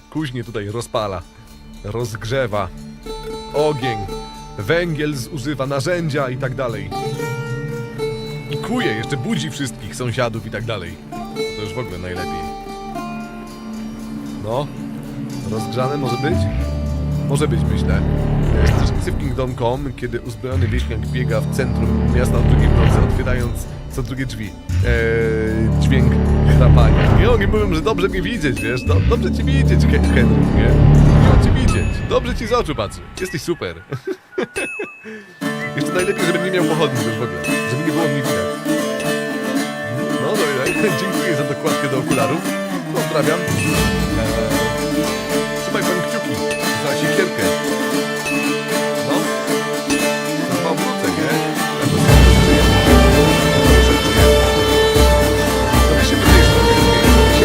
kuźnie tutaj rozpala, rozgrzewa, ogień, węgiel zużywa, narzędzia i tak dalej. I kuje, jeszcze budzi wszystkich sąsiadów i tak dalej. To już w ogóle najlepiej. No, rozgrzane może być? Może być, myślę. Jest też w Kingdom Come, kiedy uzbrojony wieśniak biega w centrum miasta o drugiej w nocy, otwierając co drugie drzwi. Dźwięk chrapania. I oni mówią, że dobrze mnie widzieć, wiesz? Dobrze cię widzieć, Henry, nie? Miło cię widzieć. Dobrze ci z oczu patrzy. Jesteś super. Jeszcze najlepiej, żebym nie miał pochodni już w ogóle. Żeby nie było mnie widać. No dobra, dziękuję za dokładkę do okularów. Pozdrawiam. Trzymaj pan kciuki za siekierkę. No. Mam wrócę, nie? To mi się wydaje, że to są takie same.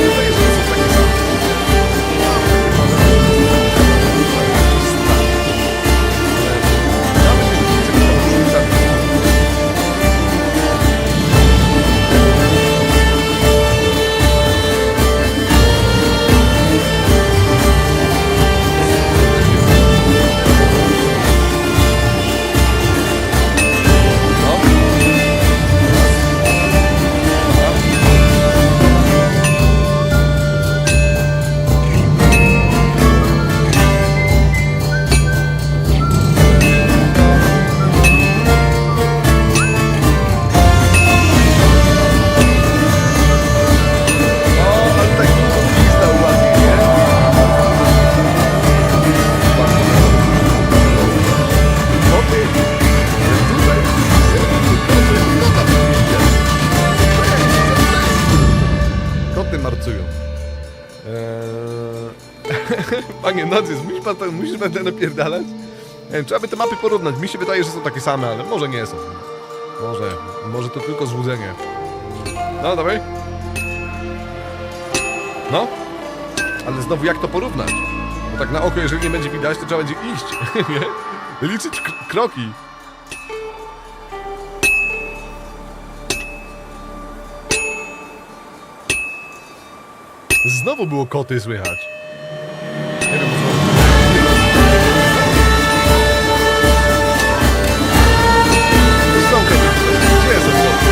Panie Nocy, musisz będę napierdalać? Nie wiem, trzeba by te mapy porównać. Mi się wydaje, że są takie same, ale może nie są. Może to tylko złudzenie. No, dawaj. No. Ale znowu jak to porównać? Bo tak na oko, jeżeli nie będzie widać, to trzeba będzie iść. Nie? Liczyć kroki. Znowu było koty słychać. Nie wiem, co... Są koty tutaj. Gdzie są koty?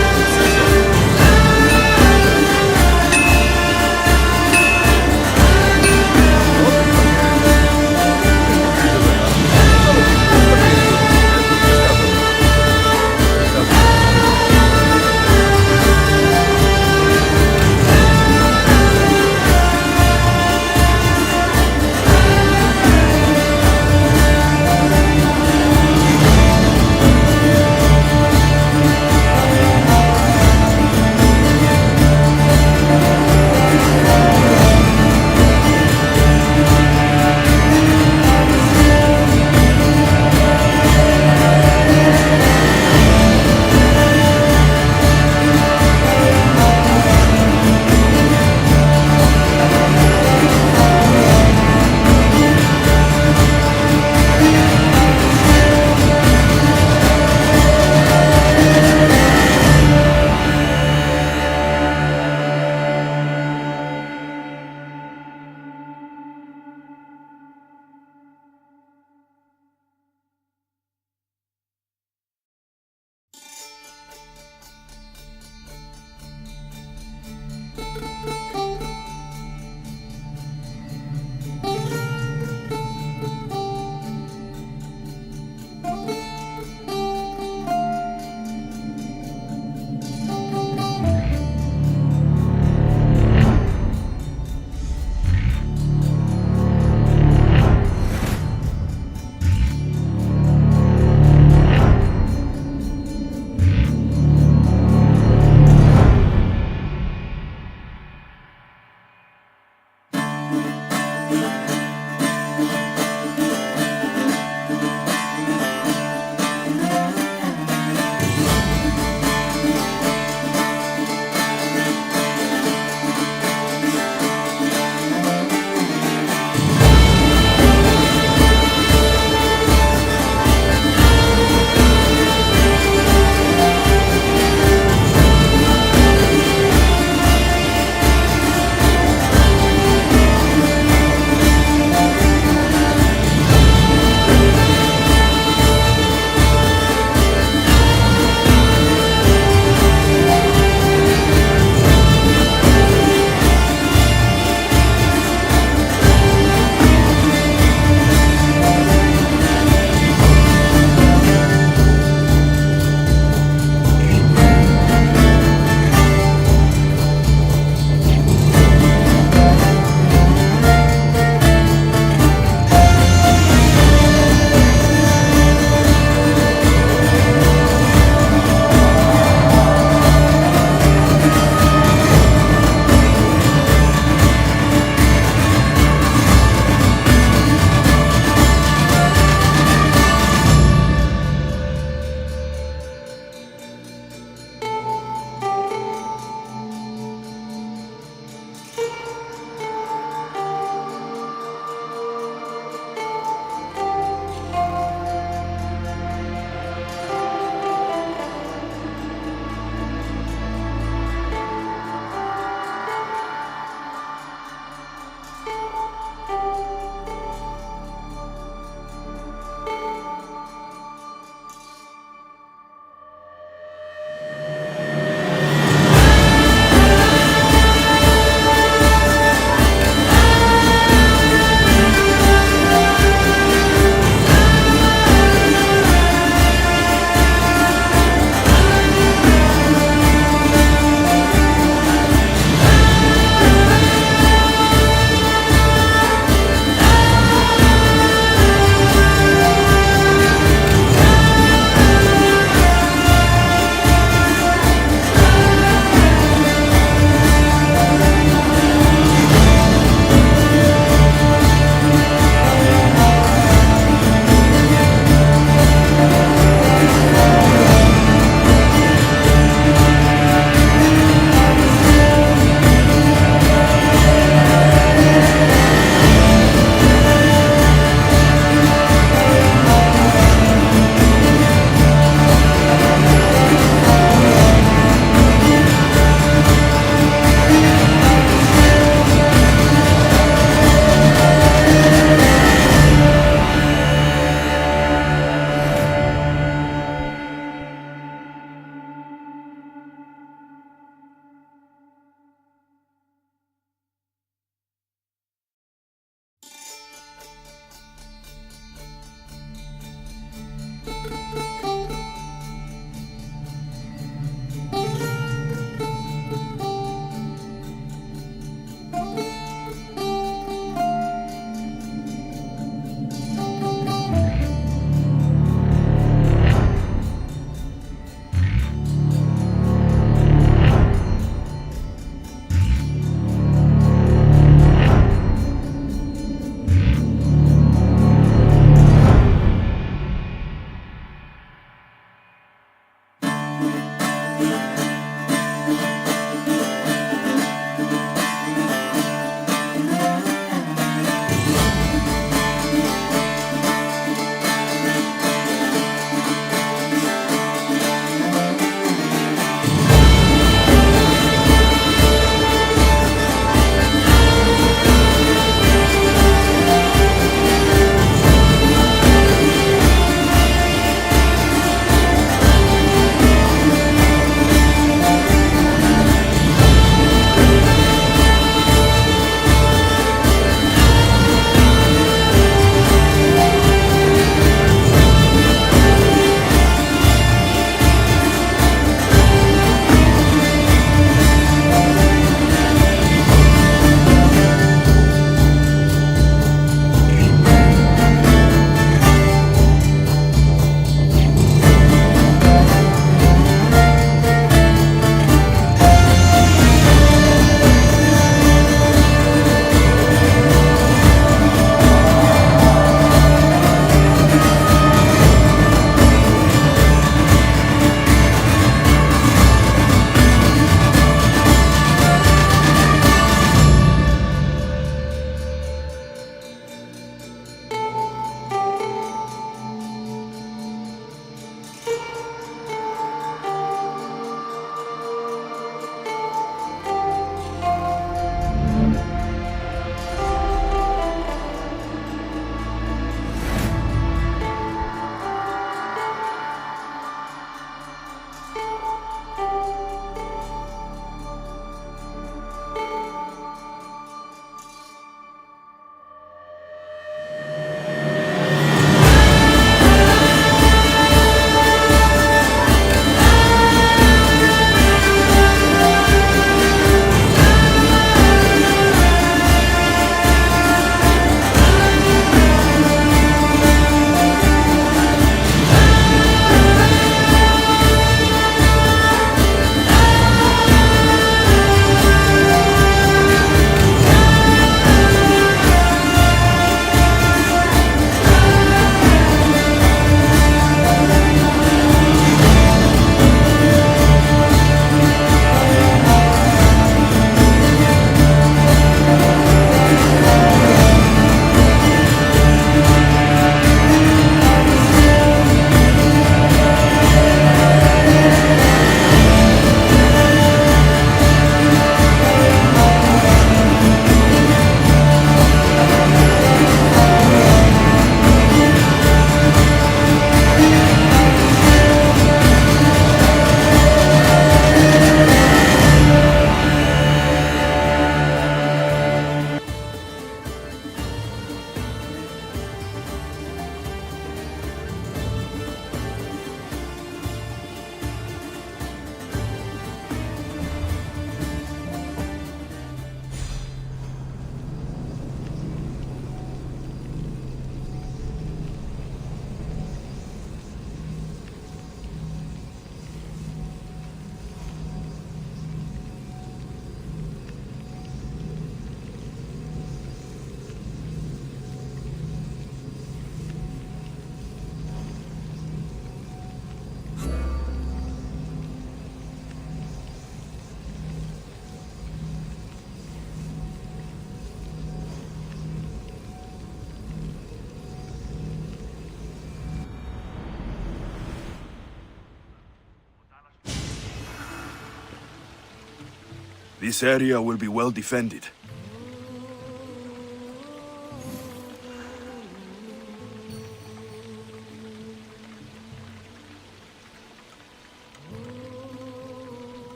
This area will be well defended.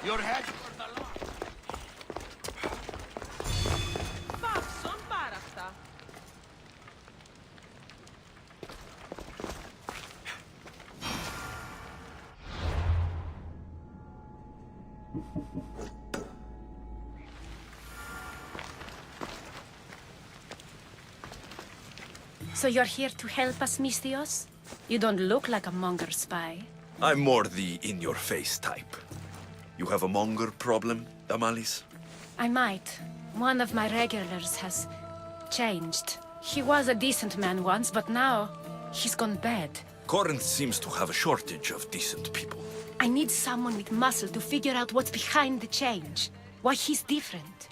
Your head for the law. Papson parasta. So you're here to help us, Mistios? You don't look like a monger spy. I'm more the in-your-face type. You have a monger problem, Damalis? I might. One of my regulars has changed. He was a decent man once, but now he's gone bad. Corinth seems to have a shortage of decent people. I need someone with muscle to figure out what's behind the change. Why he's different.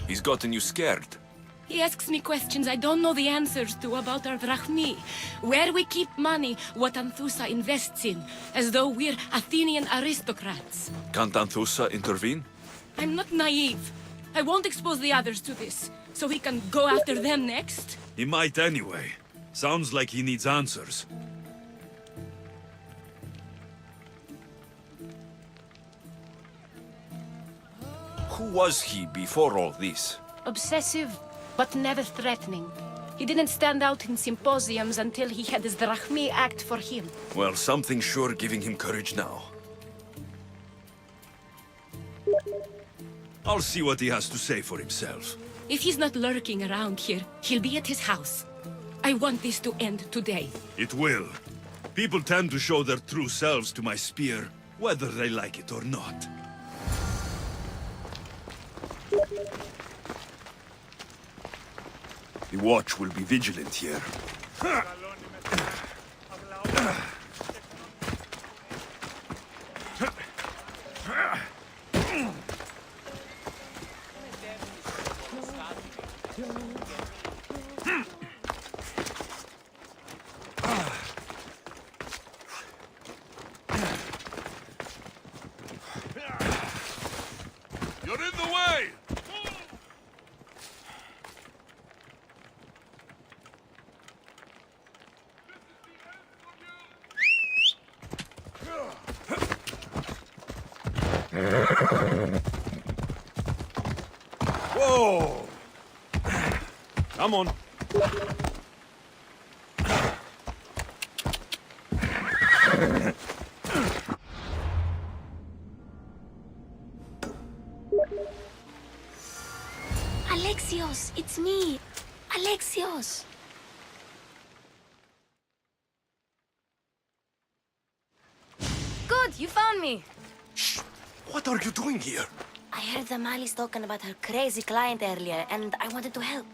He's gotten you scared. He asks me questions I don't know the answers to about our drachmi. Where we keep money, what Anthusa invests in, as though we're Athenian aristocrats. Can't Anthusa intervene? I'm not naive. I won't expose the others to this, so he can go after them next. He might anyway. Sounds like he needs answers. Who was he before all this? Obsessive, but never threatening. He didn't stand out in symposiums until he had his drachmi act for him. Well, something's sure giving him courage now. I'll see what he has to say for himself. If he's not lurking around here, he'll be at his house. I want this to end today. It will. People tend to show their true selves to my spear, whether they like it or not. The watch will be vigilant here. You're in the way! Whoa! Come on. Alexios, it's me. Alexios. Good, you found me. Shh! What are you doing here? I heard the Mali's talking about her crazy client earlier, and I wanted to help.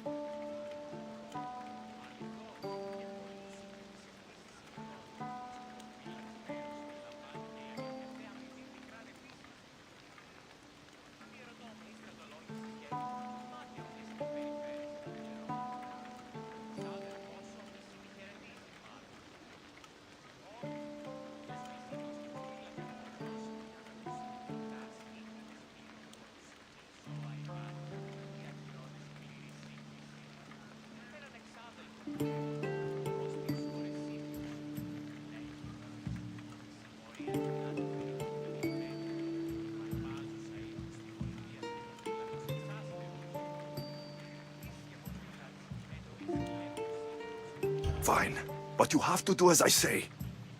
Fine. But you have to do as I say.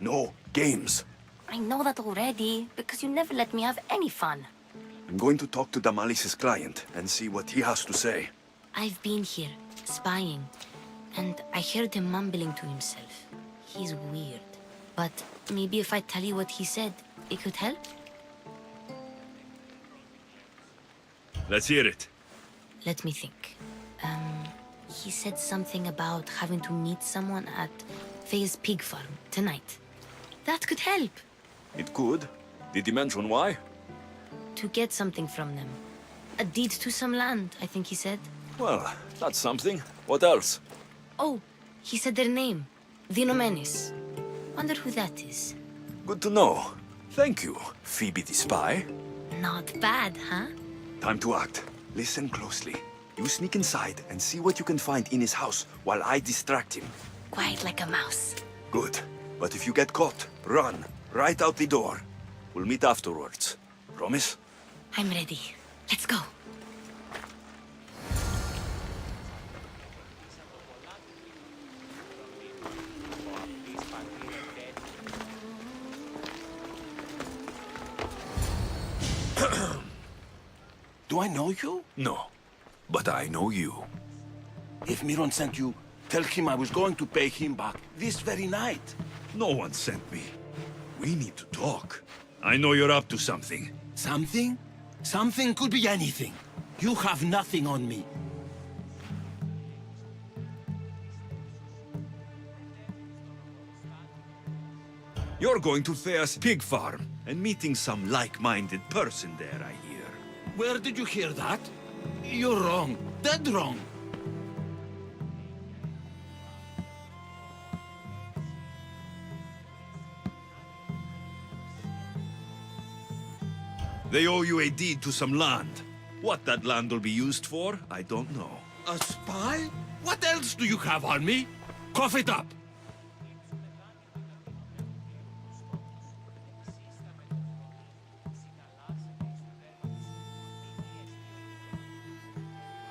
No games. I know that already, because you never let me have any fun. I'm going to talk to Damalis' client and see what he has to say. I've been here, spying, and I heard him mumbling to himself. He's weird. But maybe if I tell you what he said, it could help? Let's hear it. Let me think. He said something about having to meet someone at Faye's pig farm tonight. That could help. It could. Did he mention why? To get something from them. A deed to some land, I think he said. Well, that's something. What else? Oh, he said their name. Vinomenis. Wonder who that is. Good to know. Thank you, Phoebe the spy. Not bad, huh? Time to act. Listen closely. You sneak inside and see what you can find in his house while I distract him. Quiet like a mouse. Good. But if you get caught, run. Right out the door. We'll meet afterwards. Promise? I'm ready. Let's go. Do I know you? No. But I know you. If Miron sent you, tell him I was going to pay him back this very night. No one sent me. We need to talk. I know you're up to something. Something? Something could be anything. You have nothing on me. You're going to Thea's pig farm and meeting some like-minded person there, I hear. Where did you hear that? You're wrong. Dead wrong. They owe you a deed to some land. What that land will be used for, I don't know. A spy? What else do you have on me? Cough it up.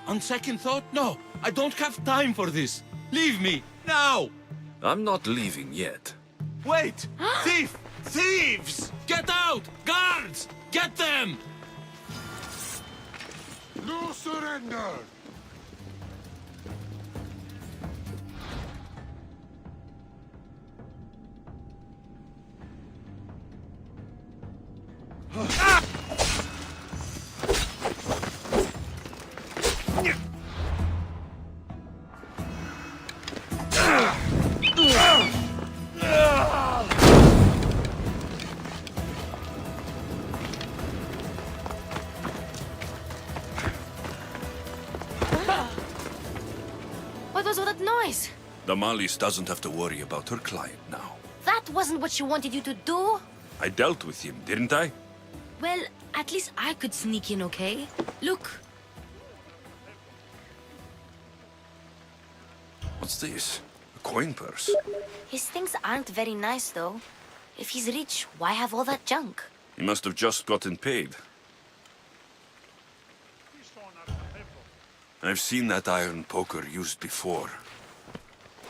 On second thought, no. I don't have time for this. Leave me, now! I'm not leaving yet. Wait! Thief! Thieves! Get out! Guards! Get them! No surrender! What was all that noise? Damalis doesn't have to worry about her client now. That wasn't what she wanted you to do. I dealt with him, didn't I? Well, at least I could sneak in, okay? Look. What's this? A coin purse? His things aren't very nice, though. If he's rich, why have all that junk? He must have just gotten paid. I've seen that iron poker used before.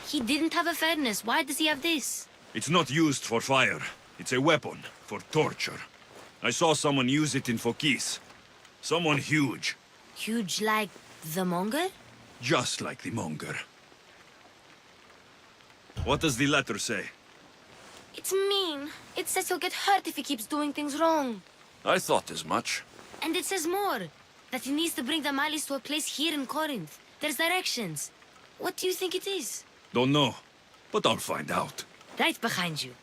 He didn't have a furnace. Why does he have this? It's not used for fire. It's a weapon for torture. I saw someone use it in Fokis. Someone huge. Huge like the monger? Just like the monger. What does the letter say? It's mean. It says he'll get hurt if he keeps doing things wrong. I thought as much. And it says more. That he needs to bring the Malis to a place here in Corinth. There's directions. What do you think it is? Don't know, but I'll find out. Right behind you.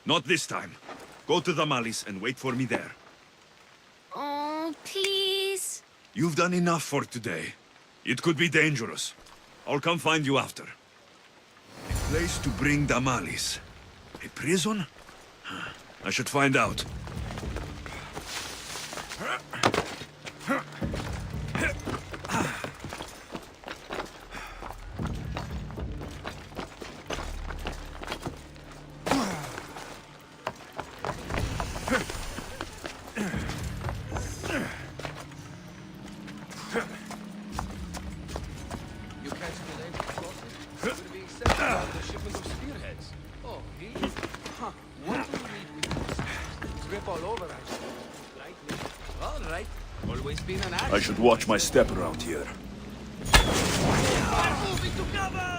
Not this time. Go to the Malis and wait for me there. Oh, please. You've done enough for today. It could be dangerous. I'll come find you after. A place to bring the Malis. A prison? I should find out. You catch the name? shipment of spearheads. Oh, really? Huh. What do we need with this? Drip all over us. Right? All right. Always been an axe. I should watch my step around here. We're moving to cover!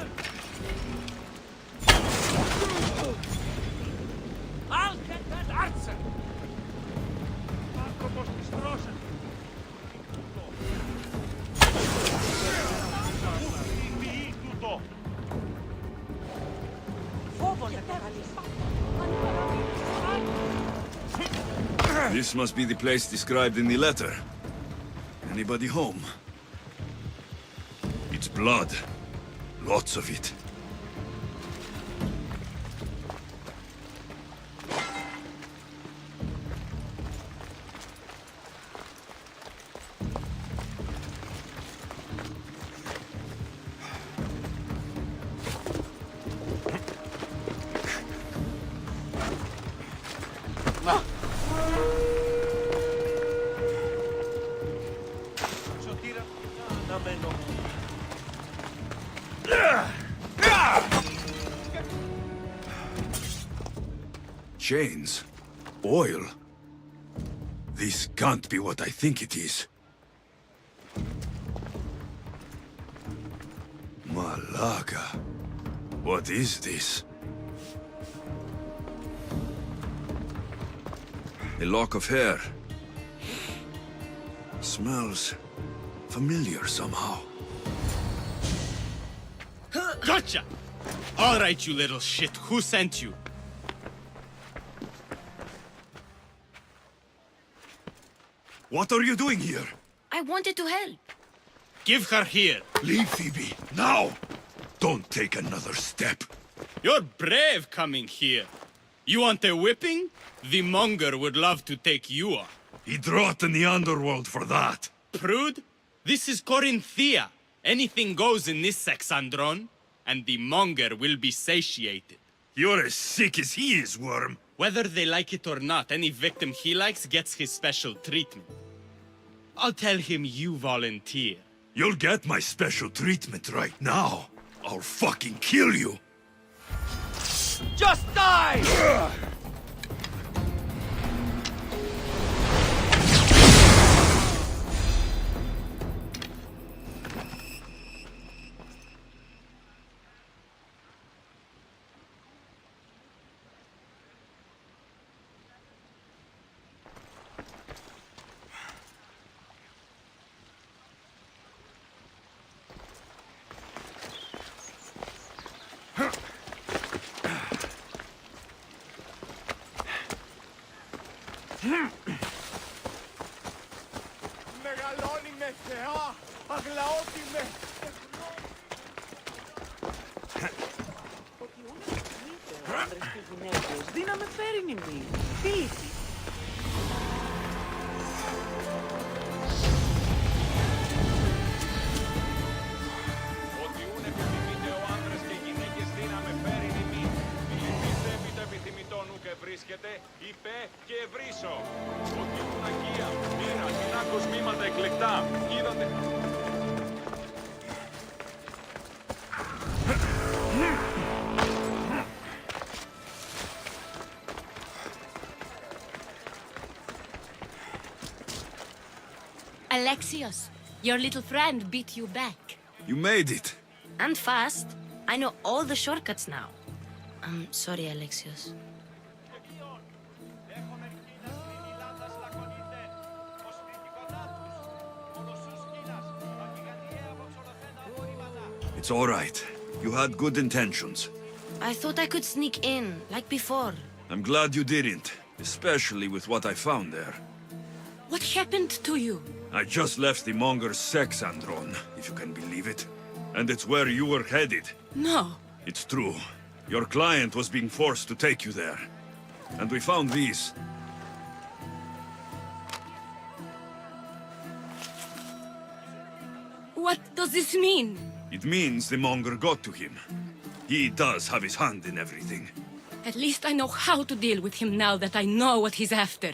I'll get that archer! This must be the place described in the letter. Anybody home? It's blood. Lots of it. Chains? Oil? This can't be what I think it is. Malaga. What is this? A lock of hair. Smells familiar somehow. Gotcha! All right, you little shit. Who sent you? What are you doing here? I wanted to help. Give her here. Leave, Phoebe, now! Don't take another step. You're brave coming here. You want a whipping? The monger would love to take you on. He'd rot in the underworld for that. Prude, this is Corinthia. Anything goes in this sexandron, and the monger will be satiated. You're as sick as he is, Worm. Whether they like it or not, any victim he likes gets his special treatment. I'll tell him you volunteer. You'll get my special treatment right now. I'll fucking kill you. Just die! Μεγαλώνει με θεά, αγλαώτη με. Δύναμε φέρνει μη. Φίλη. Ότι ούν επιθυμείτε ο άνδρας και γυναίκες δύναμε φέρνει μη. Φιλιππίστε επί το επιθυμητόν ουκ ευρίσκεται, είπε και ευρύσω. Ότι ούν αγία, μοίρα, συνάκος μήματα εκλεκτά, είδατε. Alexios, your little friend beat you back. You made it. And fast. I know all the shortcuts now. I'm sorry, Alexios. It's all right. You had good intentions. I thought I could sneak in, like before. I'm glad you didn't, especially with what I found there. What happened to you? I just left the monger's sex andron, if you can believe it. And it's where you were headed. No. It's true. Your client was being forced to take you there. And we found these. What does this mean? It means the monger got to him. He does have his hand in everything. At least I know how to deal with him now that I know what he's after.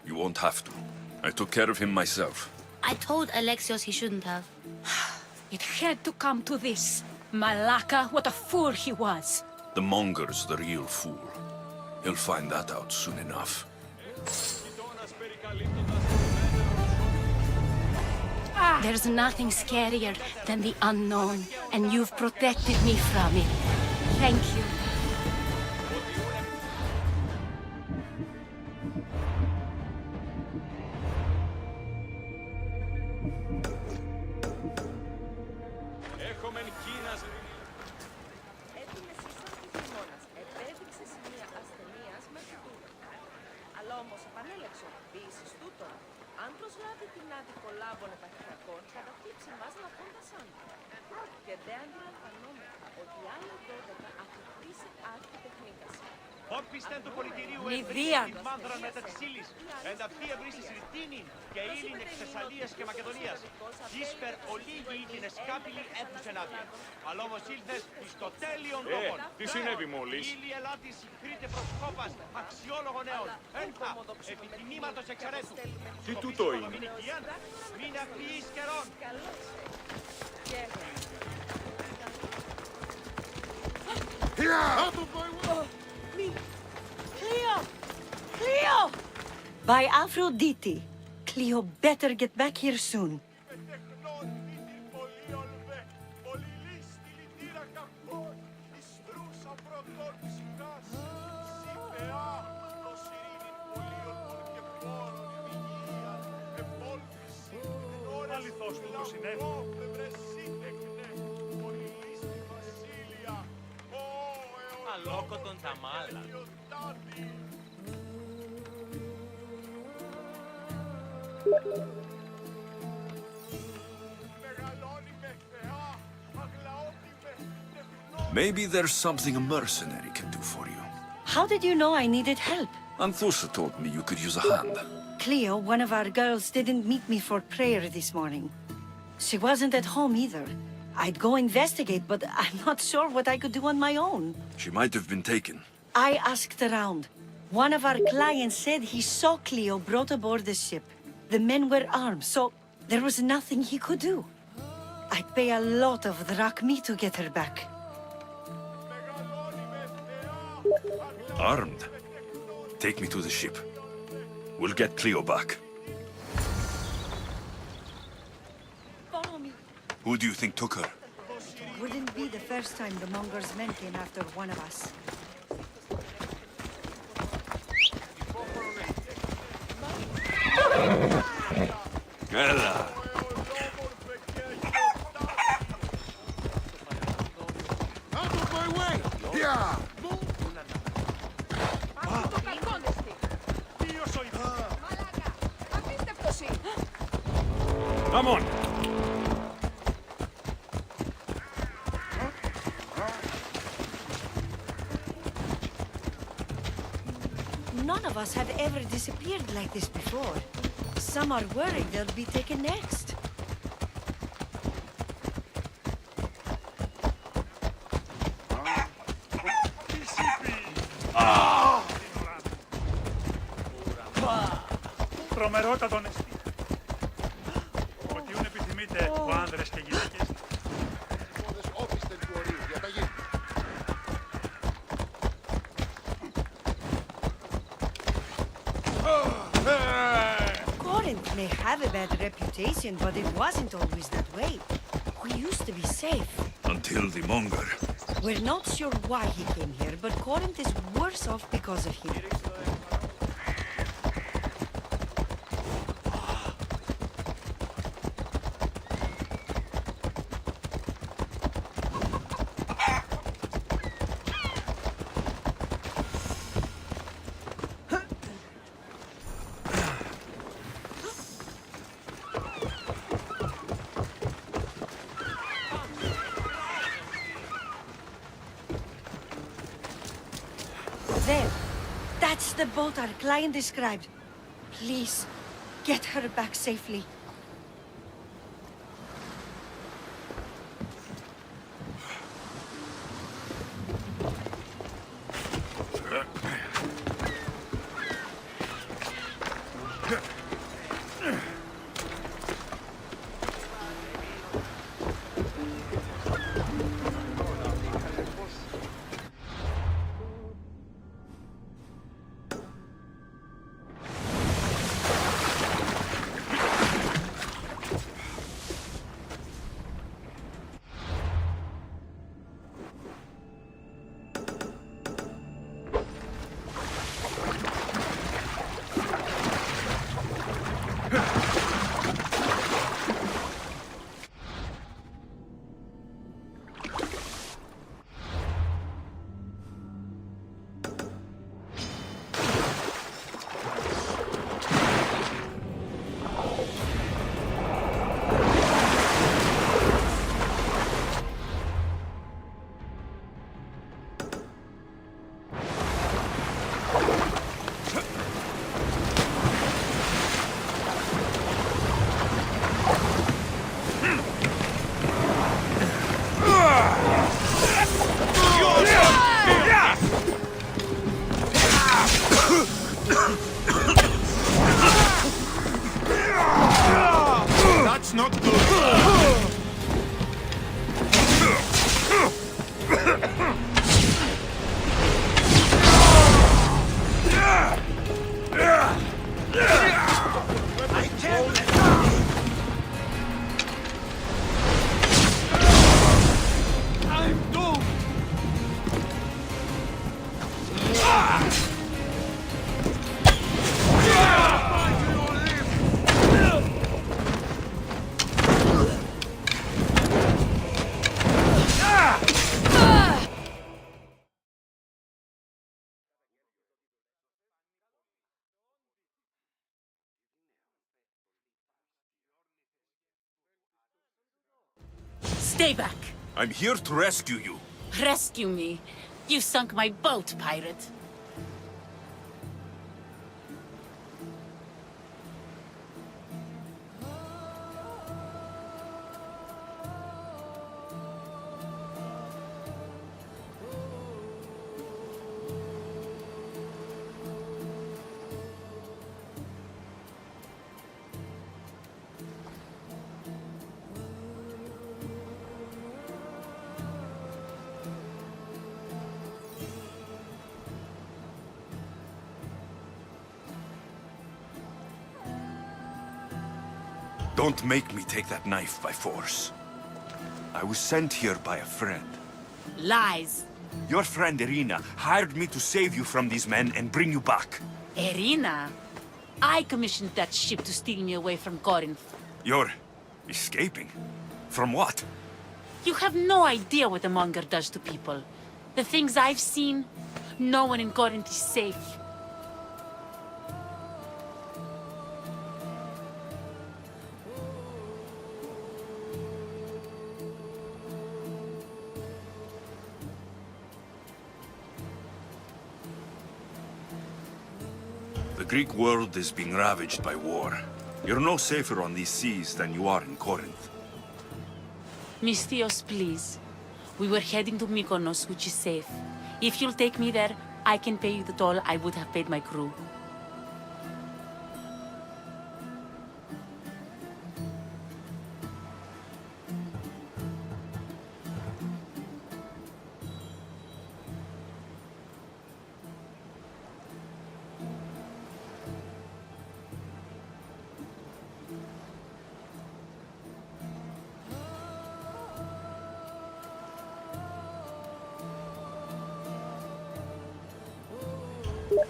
You won't have to. I took care of him myself. I told Alexios he shouldn't have. It had to come to this. Malaka, what a fool he was. The monger's the real fool. He'll find that out soon enough. There's nothing scarier than the unknown, and you've protected me from it. Thank you. Έχουμε Κίνας. Έτοιμες ήσαν του χειμώνας. Επέδειξε σημεία ασθενείας μέχρι τούτο. Αλλά όμως επανέλεξε ο ποιήσεις τούτο. Αν προσλάβει την άδικο λάμπων επαρχιακών, θα τα χτύψει μας να φόντασαν. Και δεν αντιλαμβανόμεθα ότι άλλα 12 αφιχτήσει άρχη τεχνίκας. Όπισθεν του πολιτηρίου Λιδία. την μάνδρα μετά της ύλης. Εν αυτή ευρύσεις ρητίνην και ύλην εξ Θεσσαλίας και Μακεδονίας. Ίσπερ ολίγη την εσκάπηλη έθουσεν άδεια. Αλλά όμως ήλθες εις το τέλειον τόπον. Τι συνέβη μόλις? Ήλη ελάτης συγχρήτε προσκόπας αξιόλογο νέων. Έντα, επιτιμήματος εξαιρέτου. Τι τούτο είναι? Μην οικιάν, μην αφιείς καιρόν. Cleo! Cleo! By Aphrodite. Cleo better get back here soon. Αληθώς του το συνέβη. Αλόκοτον τα μάλα. Maybe there's something a mercenary can do for you. How did you know I needed help? Anthusa told me you could use a hand. Cleo, one of our girls, didn't meet me for prayer this morning. She wasn't at home either. I'd go investigate, but I'm not sure what I could do on my own. She might have been taken. I asked around. One of our clients said he saw Cleo brought aboard the ship. The men were armed, so there was nothing he could do. I'd pay a lot of drachmi to get her back. Armed? Take me to the ship. We'll get Cleo back. Follow me. Who do you think took her? Wouldn't be the first time the Monger's men came after one of us. Ella! Out of my way! Yeah! Come on! None of us have ever disappeared like this before. Some are worried they'll be taken next. Τρομερότατον εστί. Ότι ούν επιθυμείτε ο άνδρες και γυναίκες. Corinth may have a bad reputation, but it wasn't always that way. We used to be safe. Until the monger. We're not sure why he came here, but Corinth is worse off because of him. There. That's the boat our client described. Please, get her back safely. Stay back. I'm here to rescue you. Rescue me. You sunk my boat, pirate. Don't make me take that knife by force. I was sent here by a friend. Lies. Your friend Irina hired me to save you from these men and bring you back. Irina. I commissioned that ship to steal me away from Corinth. You're escaping? From what? You have no idea what the monger does to people. The things I've seen, no one in Corinth is safe. The Greek world is being ravaged by war. You're no safer on these seas than you are in Corinth. Mystios, please. We were heading to Mykonos, which is safe. If you'll take me there, I can pay you the toll I would have paid my crew.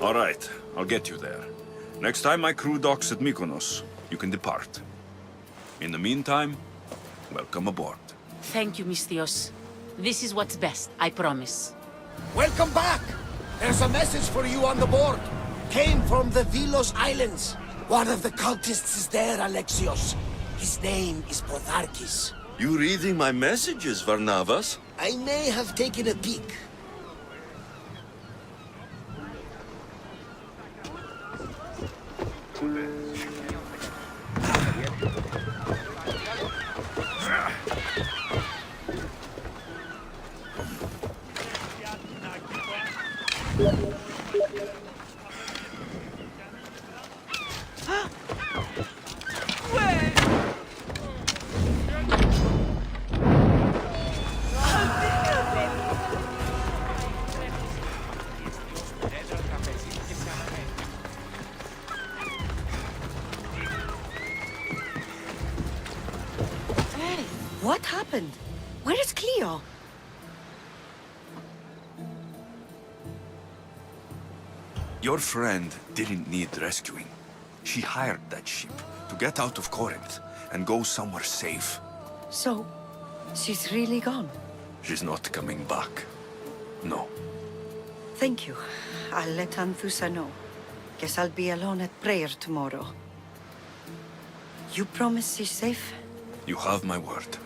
All right, I'll get you there. Next time my crew docks at Mykonos, you can depart. In the meantime, welcome aboard. Thank you, Mystios. This is what's best, I promise. Welcome back! There's a message for you on the board. Came from the Vilos Islands. One of the cultists is there, Alexios. His name is Potharkis. You reading my messages, Varnavas? I may have taken a peek. What happened? Where is Cleo? Your friend didn't need rescuing. She hired that ship to get out of Corinth and go somewhere safe. So, she's really gone? She's not coming back. No. Thank you. I'll let Anthusa know. Guess I'll be alone at prayer tomorrow. You promise she's safe? You have my word.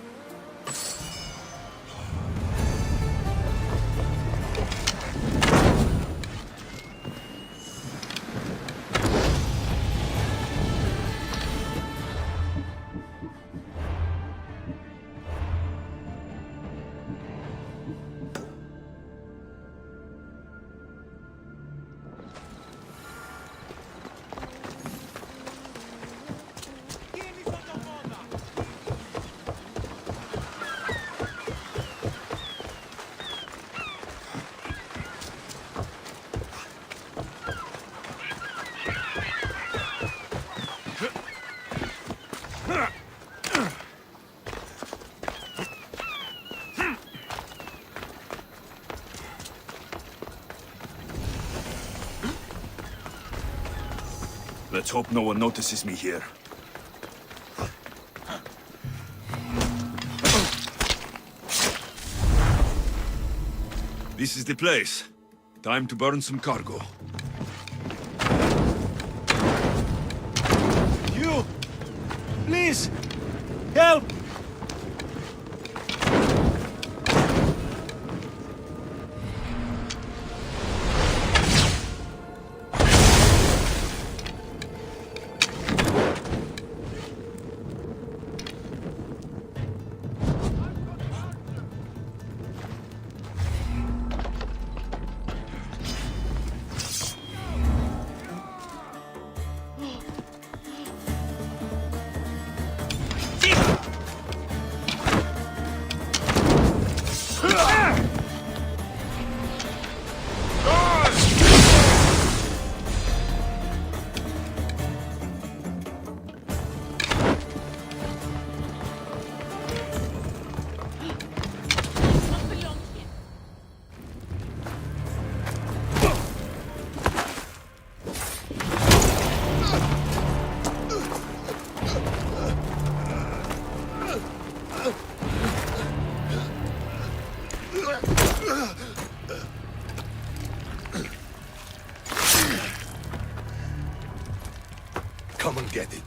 Let's hope no one notices me here. This is the place. Time to burn some cargo. You! Please! Help! come and get it.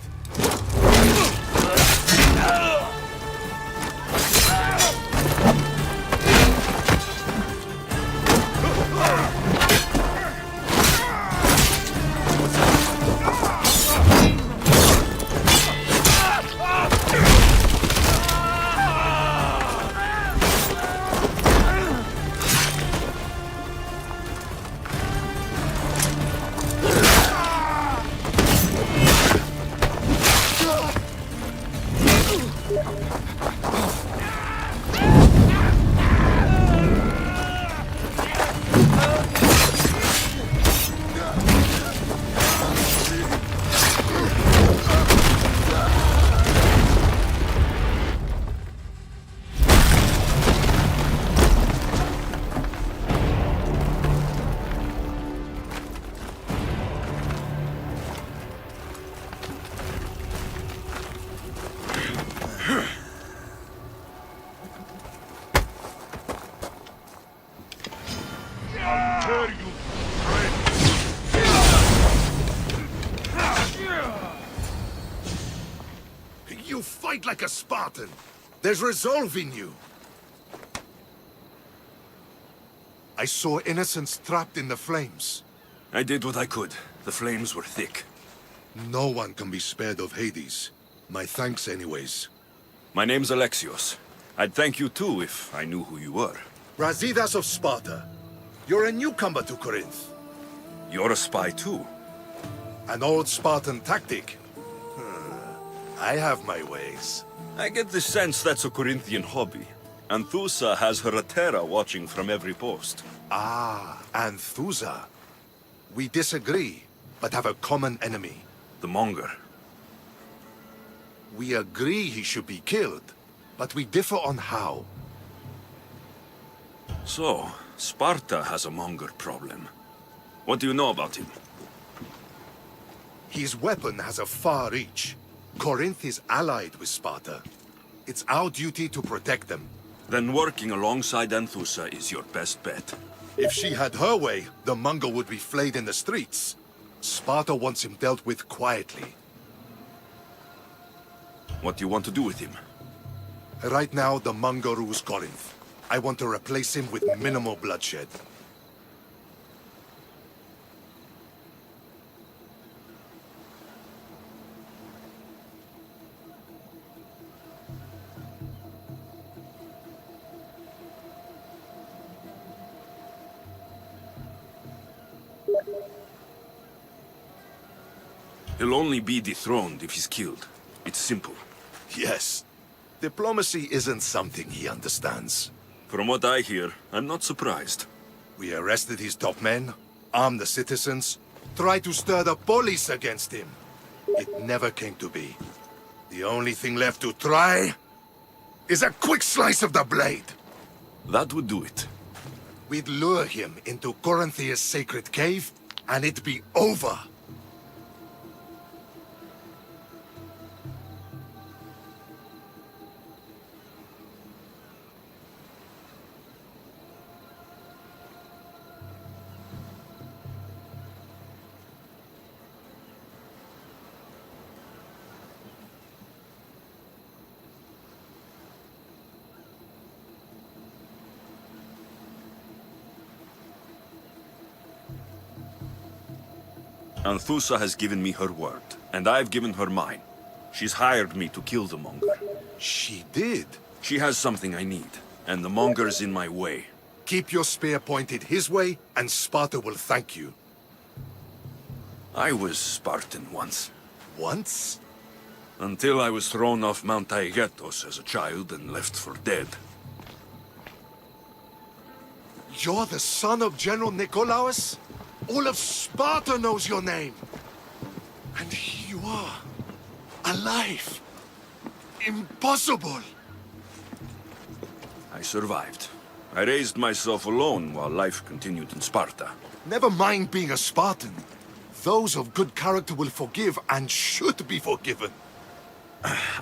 You fight like a Spartan. There's resolve in you. I saw innocents trapped in the flames. I did what I could. The flames were thick. No one can be spared of Hades. My thanks anyways. My name's Alexios. I'd thank you too if I knew who you were. Brasidas of Sparta. You're a newcomer to Corinth. You're a spy too. An old Spartan tactic. I have my ways. I get the sense that's a Corinthian hobby. Anthusa has her Atera watching from every post. Ah, Anthusa. We disagree, but have a common enemy. The Monger. We agree he should be killed, but we differ on how. So, Sparta has a Monger problem. What do you know about him? His weapon has a far reach. Corinth is allied with Sparta. It's our duty to protect them. Then working alongside Anthusa is your best bet. If she had her way, the Monger would be flayed in the streets. Sparta wants him dealt with quietly. What do you want to do with him? Right now, the Monger rules Corinth. I want to replace him with minimal bloodshed. He'll only be dethroned if he's killed. It's simple. Yes. Diplomacy isn't something he understands. From what I hear, I'm not surprised. We arrested his top men, armed the citizens, tried to stir the police against him. It never came to be. The only thing left to try is a quick slice of the blade. That would do it. We'd lure him into Corinthia's sacred cave, and it'd be over. Anthusa has given me her word, and I've given her mine. She's hired me to kill the Monger. She did? She has something I need, and the Monger's in my way. Keep your spear pointed his way, and Sparta will thank you. I was Spartan once. Once? Until I was thrown off Mount Taygetos as a child and left for dead. You're the son of General Nikolaos? All of Sparta knows your name. And here you are, alive. Impossible. I survived. I raised myself alone while life continued in Sparta. Never mind being a Spartan. Those of good character will forgive and should be forgiven.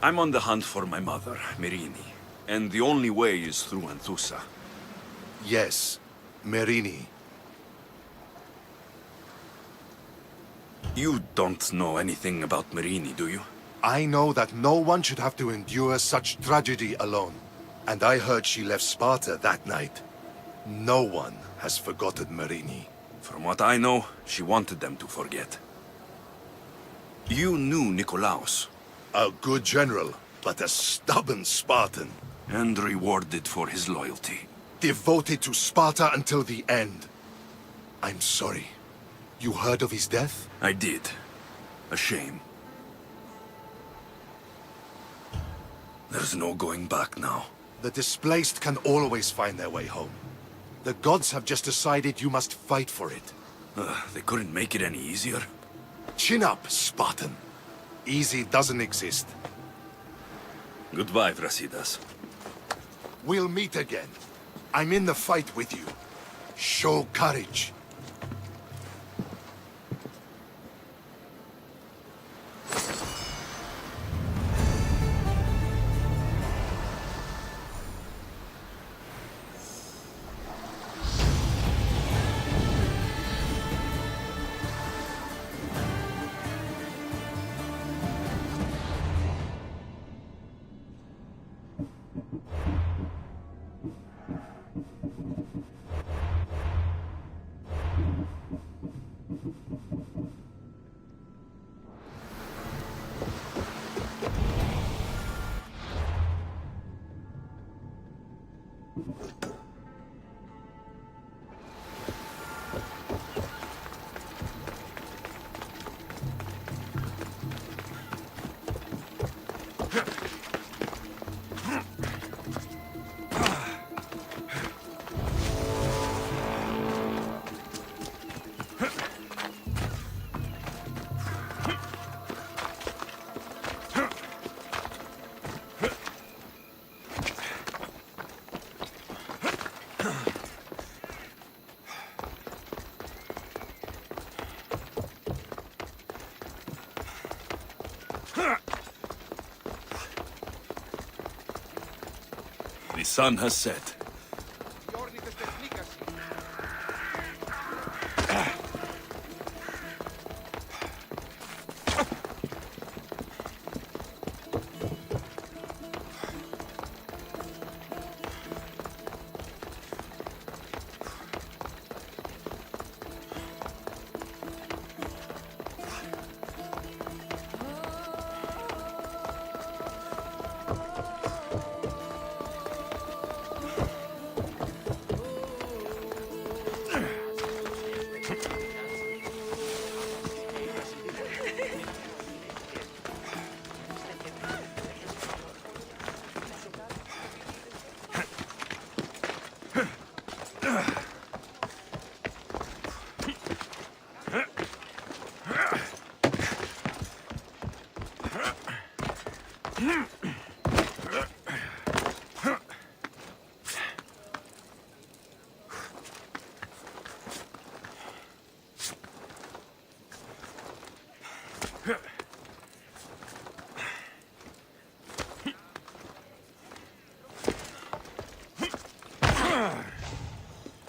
I'm on the hunt for my mother, Merini, and the only way is through Anthusa. Yes, Merini. You don't know anything about Marini, do you? I know that no one should have to endure such tragedy alone. And I heard she left Sparta that night. No one has forgotten Marini. From what I know, she wanted them to forget. You knew Nikolaos. A good general, but a stubborn Spartan. And rewarded for his loyalty. Devoted to Sparta until the end. I'm sorry. You heard of his death? I did. A shame. There's no going back now. The displaced can always find their way home. The gods have just decided you must fight for it. They couldn't make it any easier. Chin up, Spartan. Easy doesn't exist. Goodbye, Brasidas. We'll meet again. I'm in the fight with you. Show courage. The sun has set.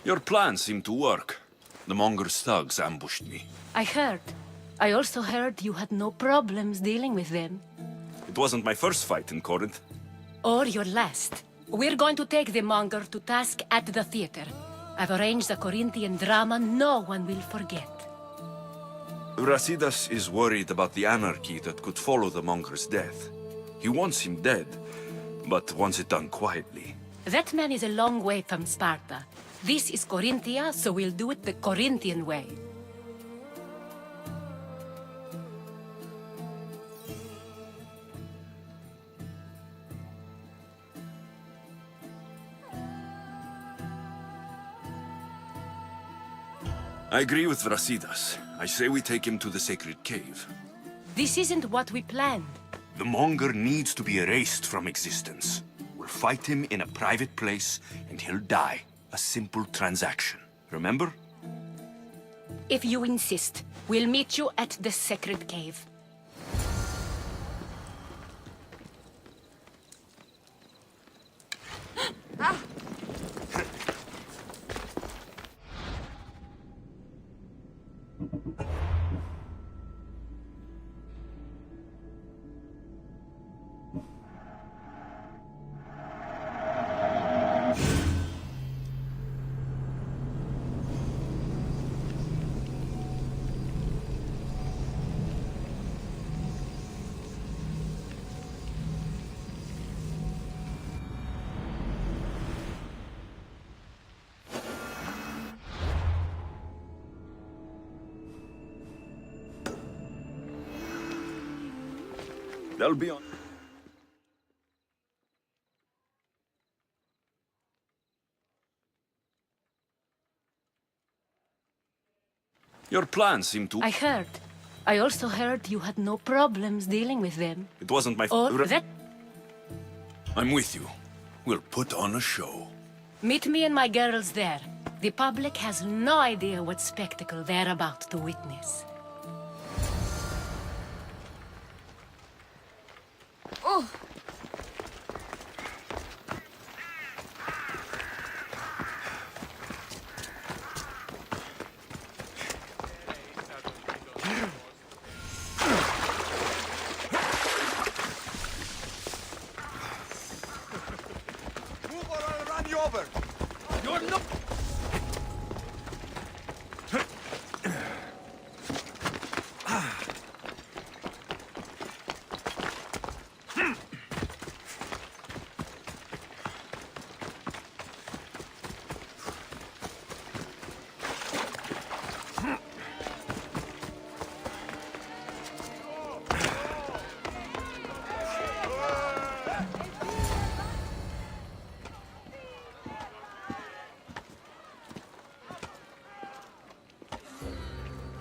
Your plan seemed to work. The Monger's thugs ambushed me. I heard. I also heard you had no problems dealing with them. It wasn't my first fight in Corinth. Or your last. We're going to take the monger to task at the theater. I've arranged a Corinthian drama no one will forget. Brasidas is worried about the anarchy that could follow the Monger's death. He wants him dead, but wants it done quietly. That man is a long way from Sparta. This is Corinthia, so we'll do it the Corinthian way. I agree with Brasidas. I say we take him to the sacred cave. This isn't what we planned. The Monger needs to be erased from existence. We'll fight him in a private place, and he'll die. A simple transaction. Remember? If you insist, we'll meet you at the sacred cave. They'll be on. Your plans seem to... I heard. I also heard you had no problems dealing with them. It wasn't my... Or that... I'm with you. We'll put on a show. Meet me and my girls there. The public has no idea what spectacle they're about to witness. Oh! Move or I'll run you over! You're not...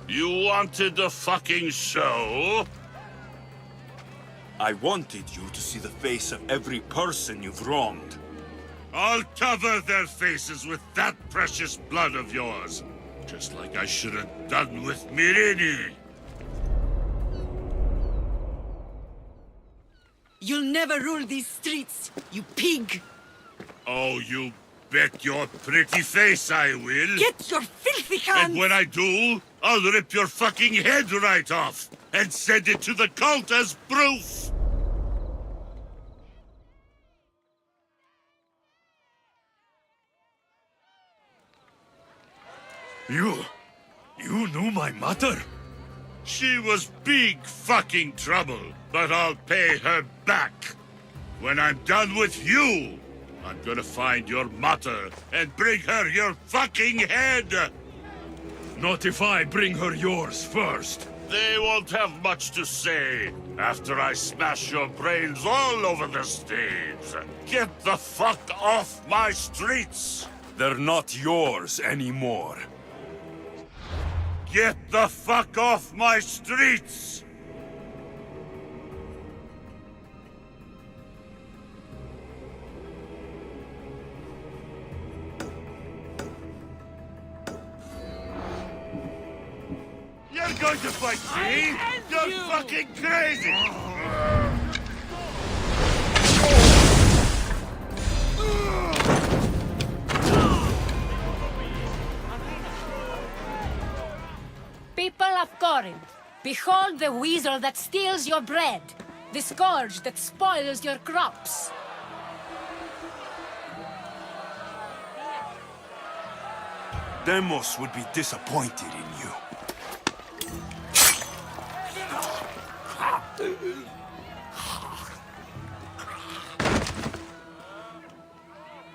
You wanted the fucking show? I wanted you to see the face of every person you've wronged. I'll cover their faces with that precious blood of yours. Just like I should have done with Mirini. You'll never rule these streets, you pig! Oh, you bet your pretty face I will. Get your filthy hands! And when I do, I'll rip your fucking head right off and send it to the cult as proof. You knew my mother? She was big fucking trouble, but I'll pay her back. When I'm done with you, I'm gonna find your mother and bring her your fucking head! Not if I bring her yours first. They won't have much to say after I smash your brains all over the stage. Get the fuck off my streets! They're not yours anymore. Get the fuck off my streets! You're going to fight me? You're fucking crazy! People of Corinth, behold the weasel that steals your bread, the scourge that spoils your crops. Demos would be disappointed in you.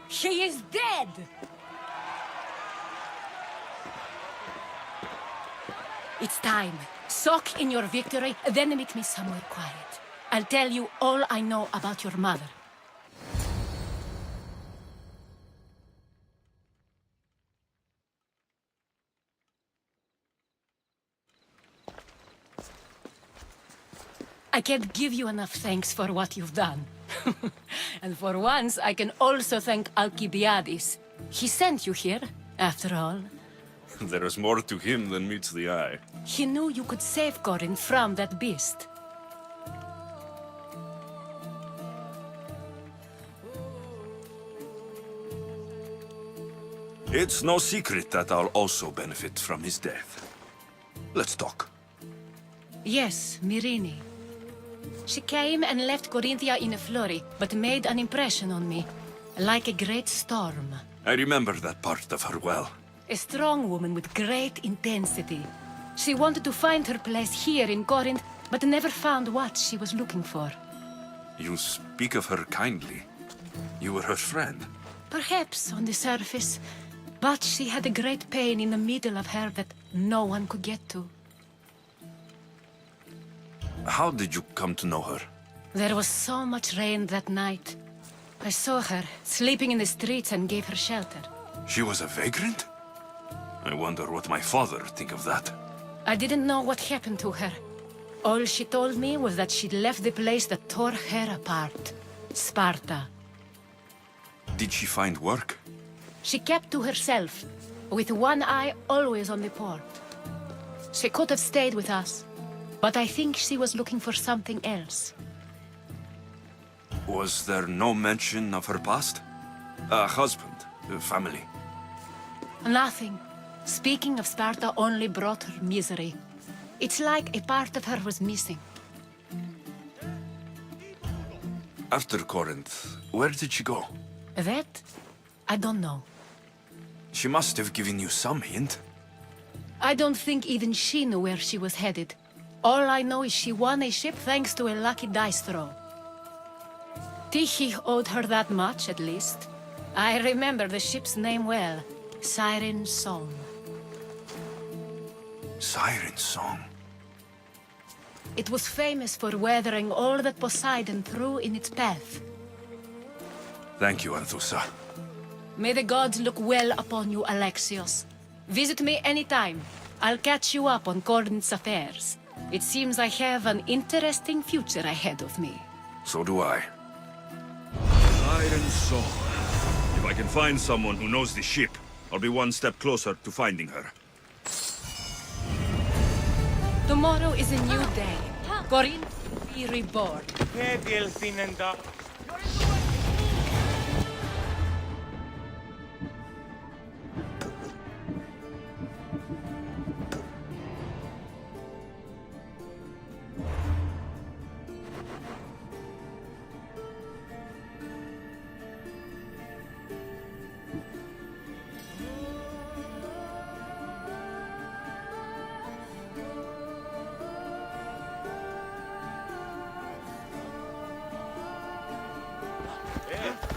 She is dead! It's time. Soak in your victory, then meet me somewhere quiet. I'll tell you all I know about your mother. I can't give you enough thanks for what you've done. And for once, I can also thank Alcibiades. He sent you here, after all. There is more to him than meets the eye. He knew you could save Corinth from that beast. It's no secret that I'll also benefit from his death. Let's talk. Yes, Mirini. She came and left Corinthia in a flurry, but made an impression on me. Like a great storm. I remember that part of her well. A strong woman with great intensity. She wanted to find her place here in Corinth, but never found what she was looking for. You speak of her kindly. You were her friend. Perhaps on the surface, but she had a great pain in the middle of her that no one could get to. How did you come to know her? There was so much rain that night. I saw her sleeping in the streets and gave her shelter. She was a vagrant? I wonder what my father think of that. I didn't know what happened to her. All she told me was that she'd left the place that tore her apart. Sparta. Did she find work? She kept to herself, with one eye always on the port. She could have stayed with us, but I think she was looking for something else. Was there no mention of her past? A husband, a family? Nothing. Speaking of Sparta only brought her misery. It's like a part of her was missing. After Corinth, where did she go? That? I don't know. She must have given you some hint. I don't think even she knew where she was headed. All I know is she won a ship thanks to a lucky dice throw. Tyche owed her that much, at least. I remember the ship's name well. Siren Song. Siren Song. It was famous for weathering all that Poseidon threw in its path. Thank you, Anthusa. May the gods look well upon you, Alexios. Visit me anytime. I'll catch you up on Corinth's affairs. It seems I have an interesting future ahead of me. So do I. Siren Song. If I can find someone who knows the ship, I'll be one step closer to finding her. Tomorrow is a new day. Corinth will be reborn.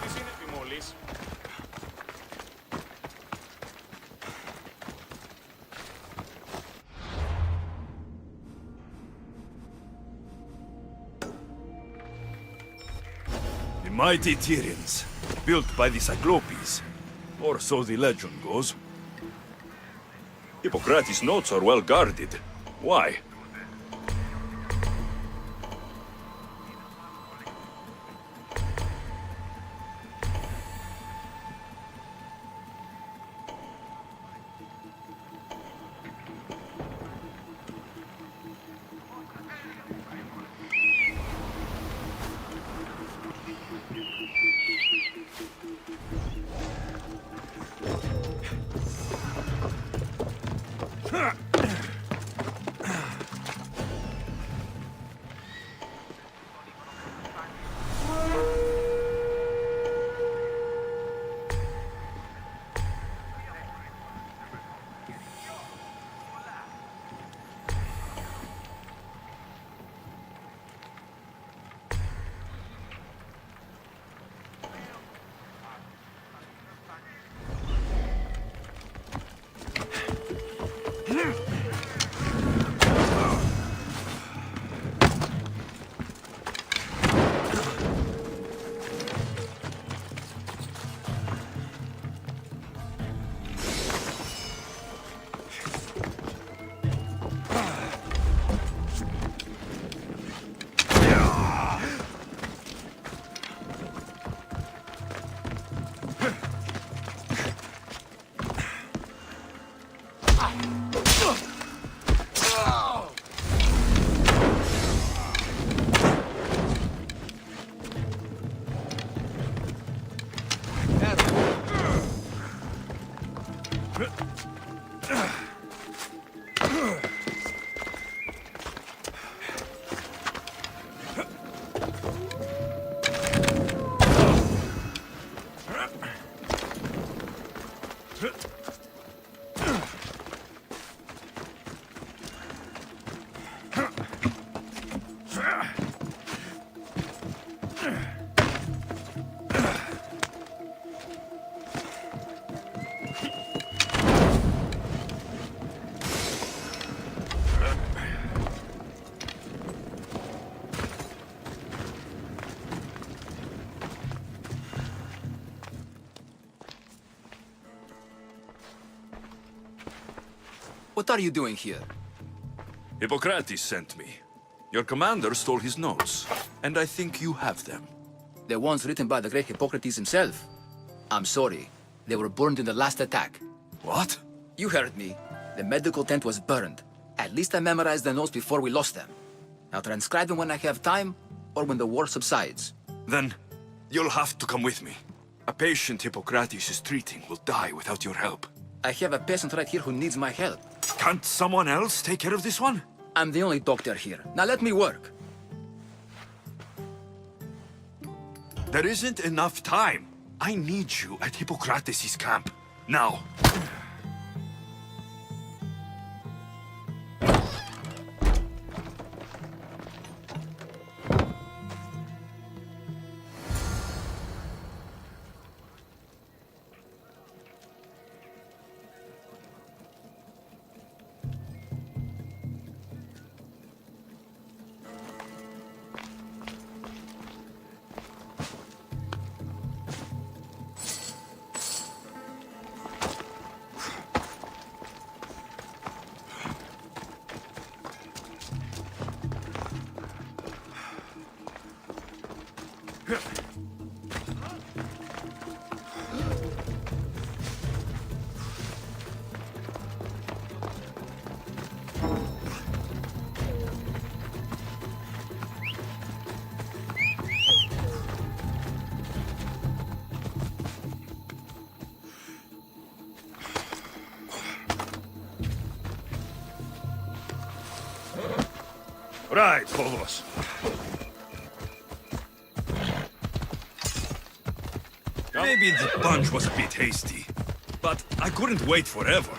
Τι συνέβη μόλις? The mighty Tyrians, built by the Cyclopes, or so the legend goes. Hippocrates' notes are well guarded. Why? What are you doing here? Hippocrates sent me. Your commander stole his notes, and I think you have them. The ones written by the great Hippocrates himself. I'm sorry. They were burned in the last attack. What? You heard me. The medical tent was burned. At least I memorized the notes before we lost them. I'll transcribe them when I have time, or when the war subsides. Then you'll have to come with me. A patient Hippocrates is treating will die without your help. I have a patient right here who needs my help. Can't someone else take care of this one? I'm the only doctor here. Now let me work. There isn't enough time. I need you at Hippocrates' camp. Now. Right, Povos. Maybe the punch was a bit hasty, but I couldn't wait forever.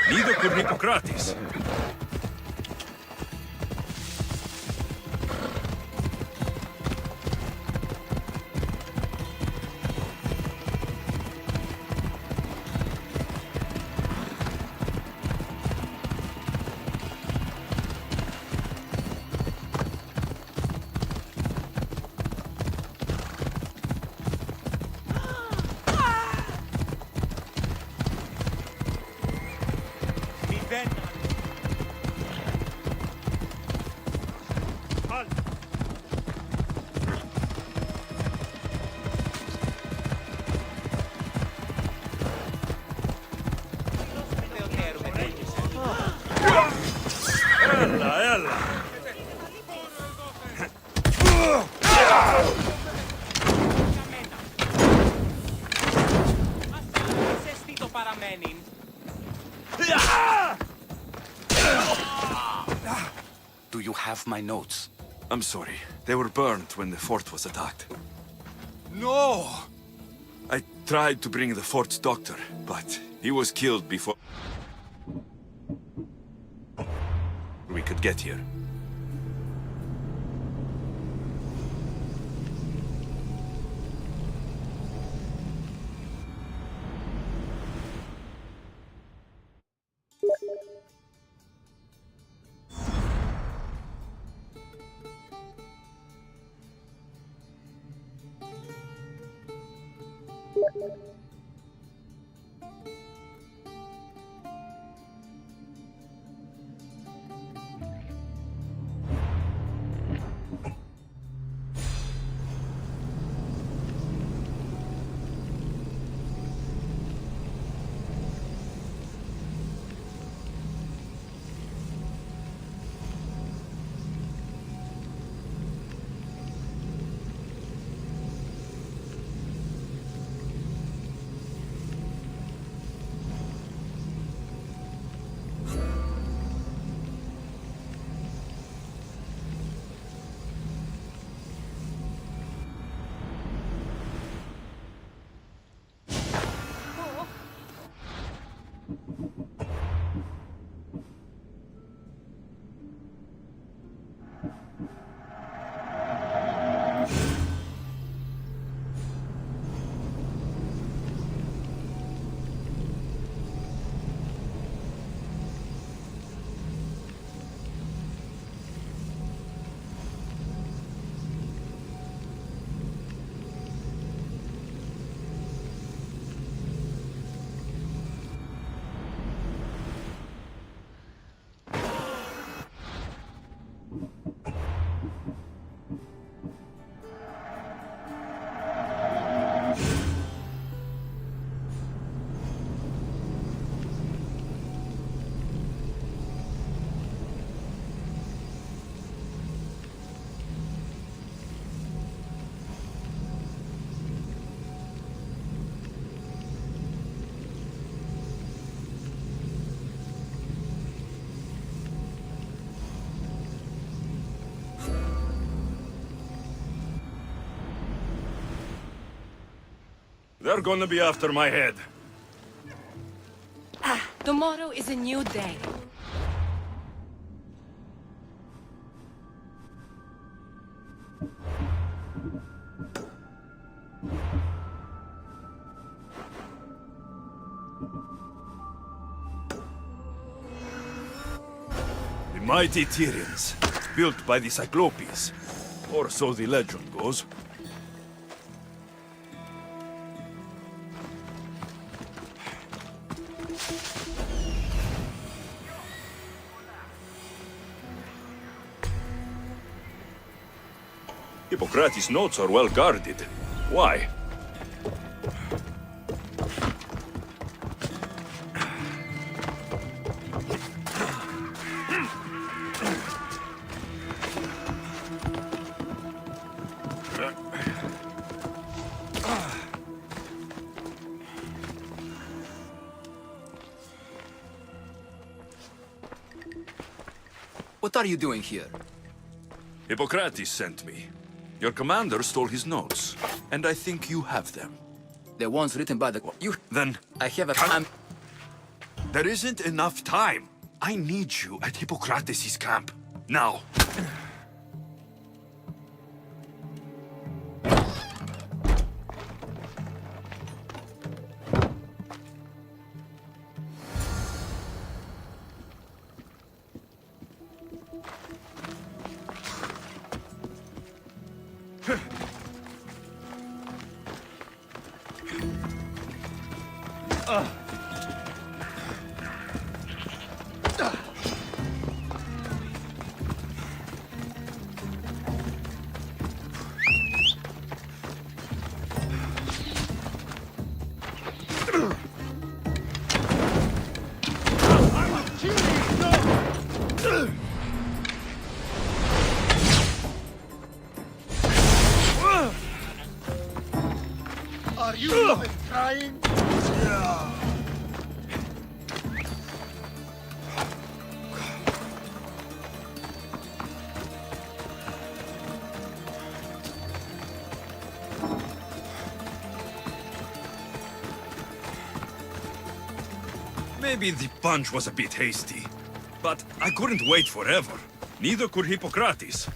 Neither could Hippocrates. Do you have my notes? I'm sorry. They were burned when the fort was attacked. No! I tried to bring the fort's doctor, but he was killed before we could get here. They're gonna be after my head. Tomorrow is a new day. The mighty Tyrians, built by the Cyclopes. Or so the legend goes. Hippocrates' notes are well guarded. Why? What are you doing here? Hippocrates sent me. Your commander stole his notes, and I think you have them. The ones written by the... You... Then... I have a... There isn't enough time. I need you at Hippocrates' camp. Now. Are you even trying? Maybe the punch was a bit hasty, but I couldn't wait forever. Neither could Hippocrates.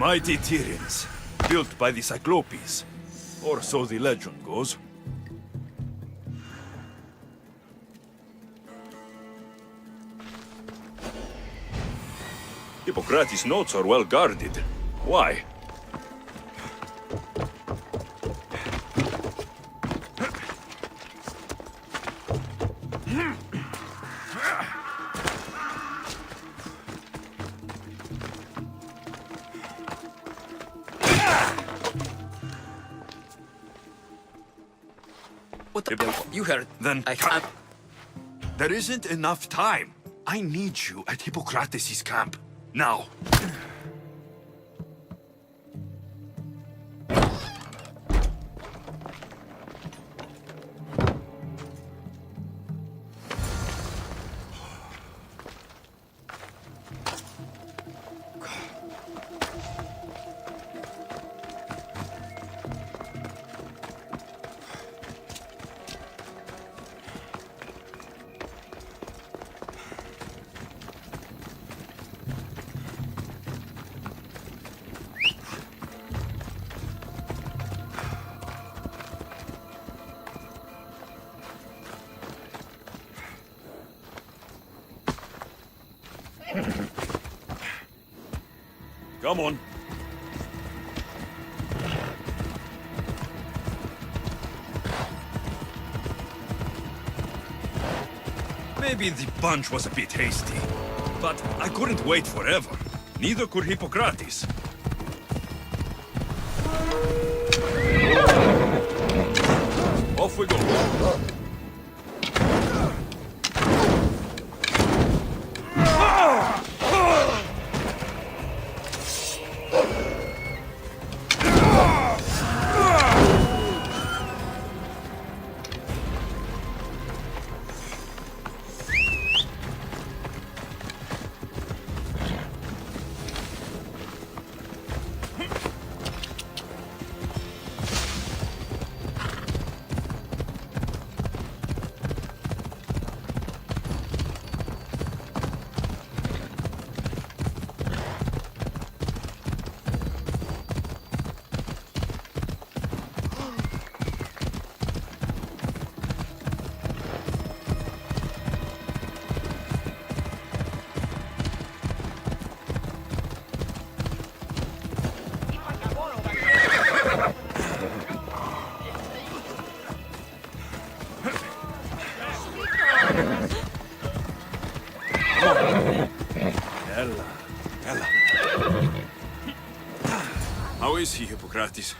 Mighty Tyrians, built by the Cyclopes. Or so the legend goes. Hippocrates' notes are well guarded. Why? What the... You heard. Then I can't... there isn't enough time. I need you at Hippocrates' camp. Now. Come on. Maybe the punch was a bit hasty, but I couldn't wait forever. Neither could Hippocrates. Off we go. How is he, Hippocrates?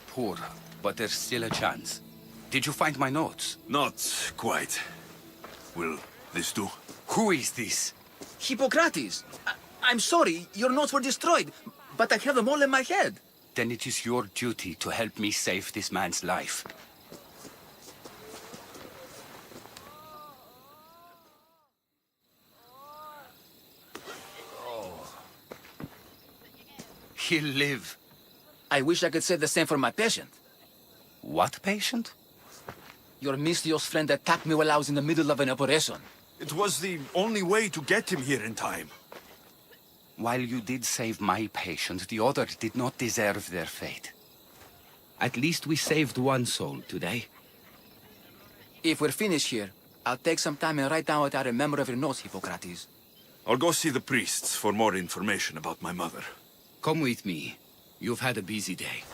Poor, but there's still a chance. Did you find my notes? Not quite. Will this do? Who is this? Hippocrates! I'm sorry, your notes were destroyed, but I have them all in my head. Then it is your duty to help me save this man's life. He'll live. I wish I could say the same for my patient. What patient? Your mysterious friend attacked me while I was in the middle of an operation. It was the only way to get him here in time. While you did save my patient, the others did not deserve their fate. At least we saved one soul today. If we're finished here, I'll take some time and write down what I remember of your notes, Hippocrates. I'll go see the priests for more information about my mother. Come with me. You've had a busy day.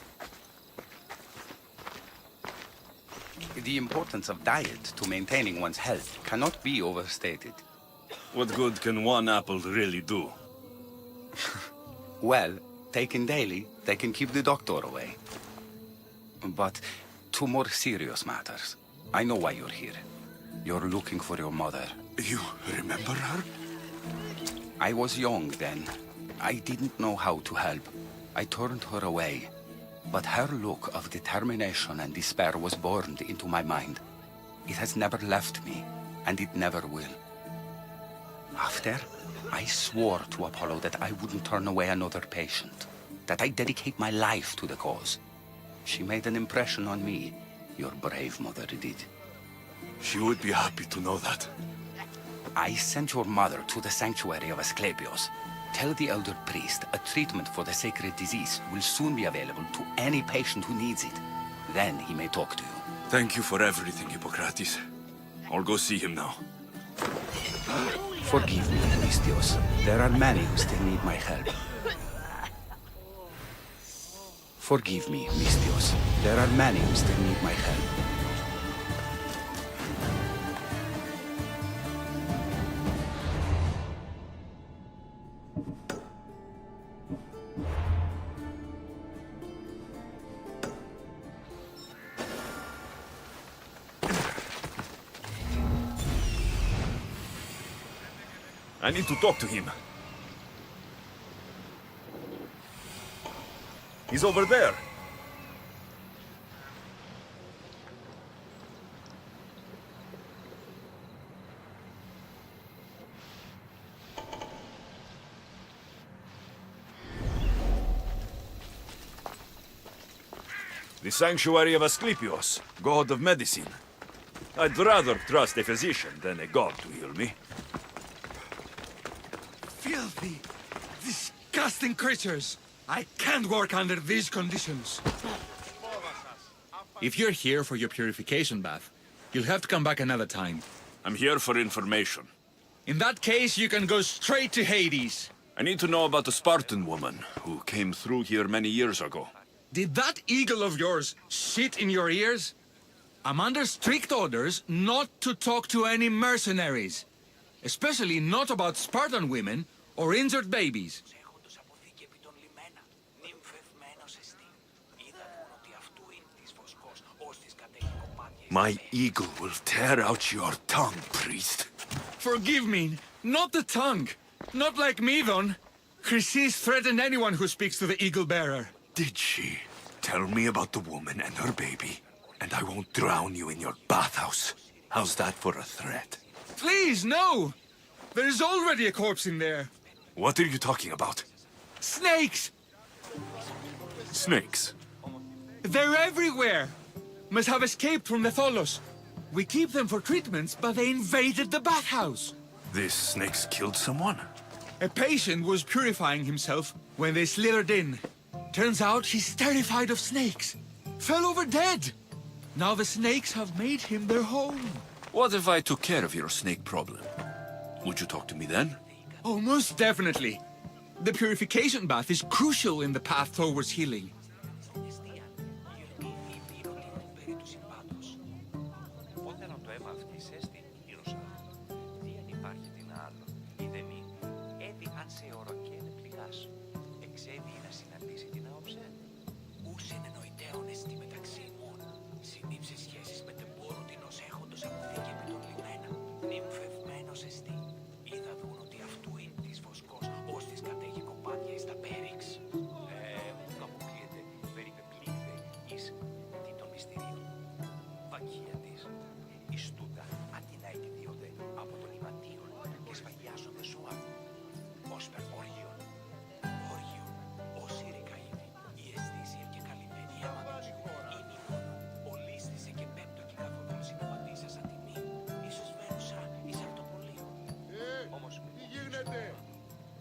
The importance of diet to maintaining one's health cannot be overstated. What good can one apple really do? Well, taken daily, they can keep the doctor away. But to more serious matters. I know why you're here. You're looking for your mother. You remember her? I was young then. I didn't know how to help. I turned her away. But her look of determination and despair was burned into my mind. It has never left me, and it never will. After, I swore to Apollo that I wouldn't turn away another patient, that I'd dedicate my life to the cause. She made an impression on me. Your brave mother did. She would be happy to know that. I sent your mother to the sanctuary of Asclepios. Tell the elder priest a treatment for the sacred disease will soon be available to any patient who needs it. Then he may talk to you. Thank you for everything, Hippocrates. I'll go see him now. Forgive me, Mistios. There are many who still need my help. Forgive me, Mistios. There are many who still need my help. I need to talk to him. He's over there. The sanctuary of Asclepios, god of medicine. I'd rather trust a physician than a god to heal me. Filthy, disgusting creatures! I can't work under these conditions. If you're here for your purification bath, you'll have to come back another time. I'm here for information. In that case, you can go straight to Hades. I need to know about the Spartan woman who came through here many years ago. Did that eagle of yours shit in your ears? I'm under strict orders not to talk to any mercenaries. Especially not about Spartan women or injured babies. My eagle will tear out your tongue, priest. Forgive me, not the tongue. Not like Medon. Chrysis threatened anyone who speaks to the eagle bearer. Did she? Tell me about the woman and her baby, and I won't drown you in your bathhouse. How's that for a threat? Please, no! There's already a corpse in there. What are you talking about? Snakes! Snakes? They're everywhere! Must have escaped from the Tholos. We keep them for treatments, but they invaded the bathhouse. These snakes killed someone? A patient was purifying himself when they slithered in. Turns out he's terrified of snakes. Fell over dead. Now the snakes have made him their home. What if I took care of your snake problem? Would you talk to me then? Oh, most definitely. The purification bath is crucial in the path towards healing.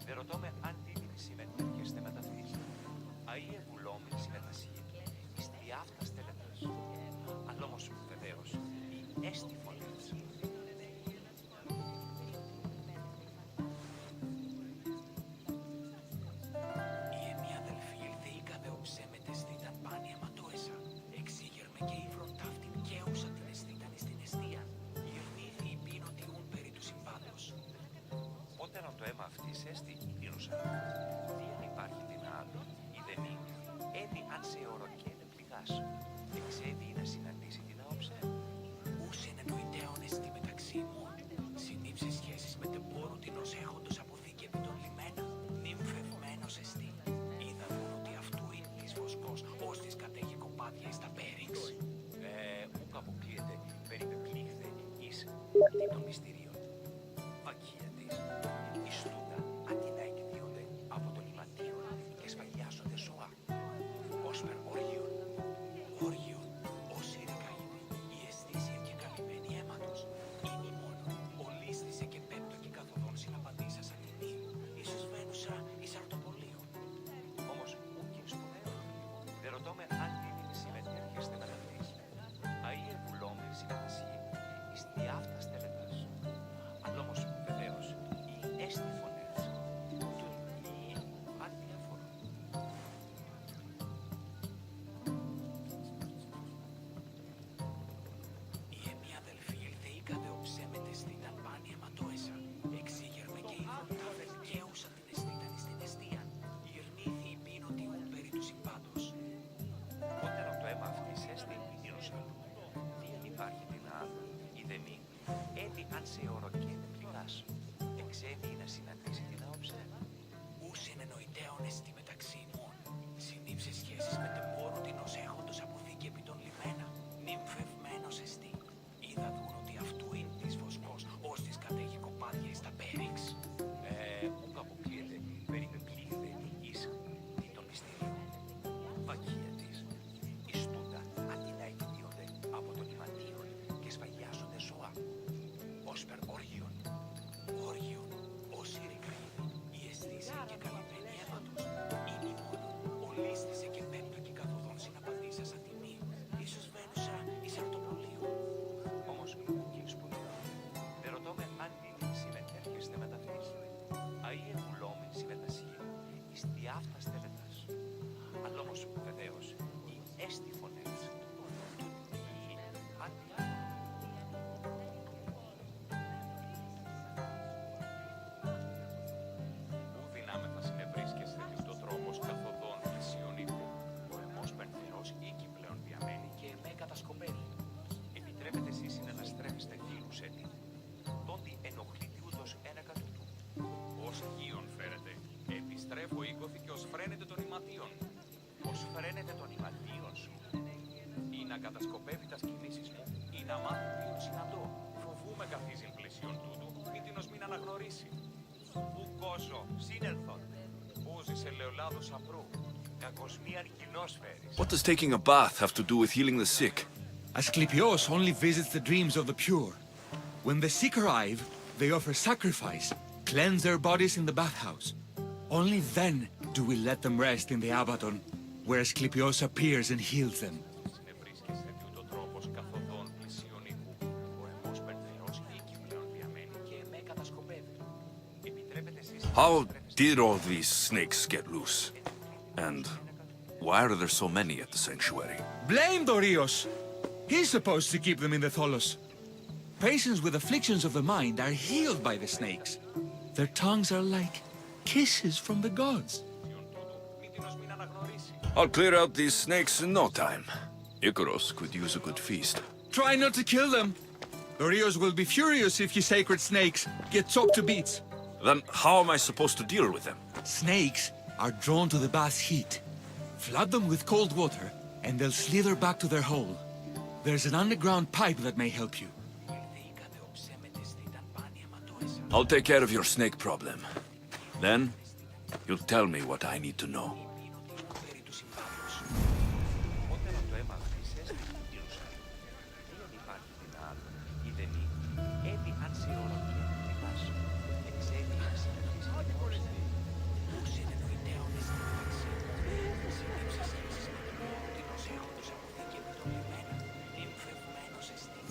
Ερωτώ με αν τίνει συμμετέχεστε με τα φύση. Αΐ ευουλόμην συμμετασίε, εις διάφτα στελετές. Αλλά όμως βεβαίως, η έστι φωνής. Η εμία αδελφή ήλθε η καδεοψέ με τεστήταν πάνη αιματόεσα. Εξήγερμε και η φροντάφτην και ούσα την εστήταν εις την εστία. Η ερνήθη η πίνωτη ούν περί του συμβάντος. Όταν το αίμα αυτής έστι ήλωσα. Τι αν υπάρχει την άλλο, η δεμή, έδι αν σε οροκαίνε πληγάς. Εξέδι να συναντήσει την άοψε. Ούσεν εννοητέων εστί μεταξύ μου. Συνήψε σχέσεις με τεμπόρου την ως έχοντος αποθήκευη τον λιμένα. Νυμφευμένος εστί. Είδα δουν ότι αυτού είναι της βοσκός, ως της κατέχει κοπάδια εις τα πέριξ. Ούκ αποκλείεται, περιπεπλήχθε εις τι των μυστηρίων. Βακία της, εις τούτα αντινά εκδίονται από τον ηματίον και σφαγιάζονται ζώα. Ως περ όργιον, όσοι ρεκαΐδη, η αισθήσια και καλυμμένη αίματος. Είναι μόνο, ολίσθησε και πέμπτο και καθοδόν συναπαντήσας ατιμή. Ίσως βαίνουσα αυτά στέλνετας. Αλλά όμως βεβαίως οι έστι φωνές Πού δυνάμεθα συνευρίσκεστε της το τρόμος καθοδόν πλησίων οίκου. Ο αιμός πενθερός οίκη πλέον διαμένει και εμέ κατασκοπεύει. Επιτρέπετε εσείς να στρέφεστε γύρους έτη. Τόντι ενοχλείται ούτως ένα κατ' τούτου. Ως γείον φέρετε. Επιστρέφω οίκοθη και ως φρένετε των ηματίων. Ως φρένετε των ηματίων σου. Ή να κατασκοπεύει τας κινήσεις μου, ή να μάθει ποιον συναντώ. Φοβούμαι καθίζειν πλησίον τούτου, μήτινος μην αναγνωρίσει. Πού κόσο, σύνελθον. Ούζης ελαιολάδος απρού. Κακοσμίαν κοινός φέρεις. What does taking a bath have to do with healing the sick? Asclepios only visits the dreams of the pure. When the sick arrive, they offer sacrifice, cleanse their bodies in the bathhouse. Only then do we let them rest in the abaton, where Asclepios appears and heals them. Συνευρίσκεστε τούτο τρόπος καθοδόν πλησίων οίκου. Ο αιμός πενθερός οίκη πλέον διαμένει και εμέ κατασκοπεύει. Επιτρέπετε εσείς How did all these snakes get loose? And why are there so many at the sanctuary? Blame Dorios! He's supposed to keep them in the tholos. Patients with afflictions of the mind are healed by the snakes. Their tongues are like kisses from the gods. I'll clear out these snakes in no time. Icaros could use a good feast. Try not to kill them. Dorios will be furious if you sacred snakes get chopped to bits. Then how am I supposed to deal with them? Snakes are drawn to the bath's heat. Flood them with cold water, and they'll slither back to their hole. There's an underground pipe that may help you. I'll take care of your snake problem. Then, you'll tell me what I need to know. Όταν το έμαθα της έστη του Ιερουσαλήμ, δεν υπάρχει την άλλη, ή δεν είναι, έτη αν σε οροκία του κοιτάς, εξέλει να συνεχίσει την μόρση. Πώς είναι νοητέονες στην αξία, σύνδεψες σχέσεις με τον λόγο την ως έχοντος αποθήκη επιτολμημένα, εμφευμένος εστί.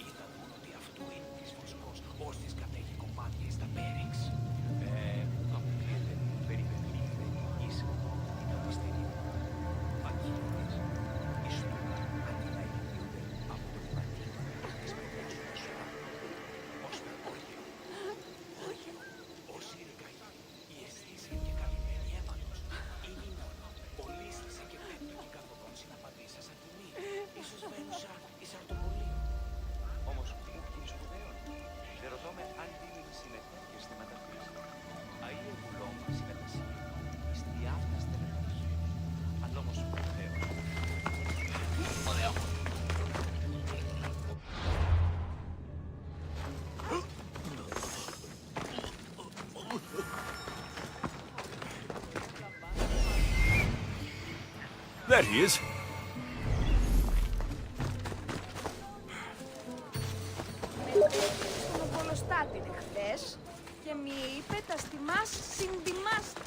Είδα μόνο ότι αυτού είναι της βοσκός, ως της κατέχει κομμάτια εις τα πέριξ. Αποκλείεται, περιπευλήφθη, εις την απιστηρή. Ακίνητες, εις τούτα, αντί να εκδίονται από το λιβανί, της παιδιάς του Μεσουά. Ως όχι, ως ήρικαγη, η αισθήση και καλυμμένη αίματος, ή μηνών, ολίσθησε και πέπτωκη καθοδόν συναπαντήσα σαν τιμή, ίσως βαίνουσα εις αρτοπολείο. Όμως, μου βγει σπουδαίων. Δεν ρωτώ με αν δίνει συνεχές στη μεταφύση. Αΐ εγγουλόμουν συνετασία, εις διάφτα στελεχός. Αλλά όμως σπουδαίων. Ωραίο. There he is. Στον Οπολοστάτην χθες και μη είπε τα στιμάς συντιμάστε.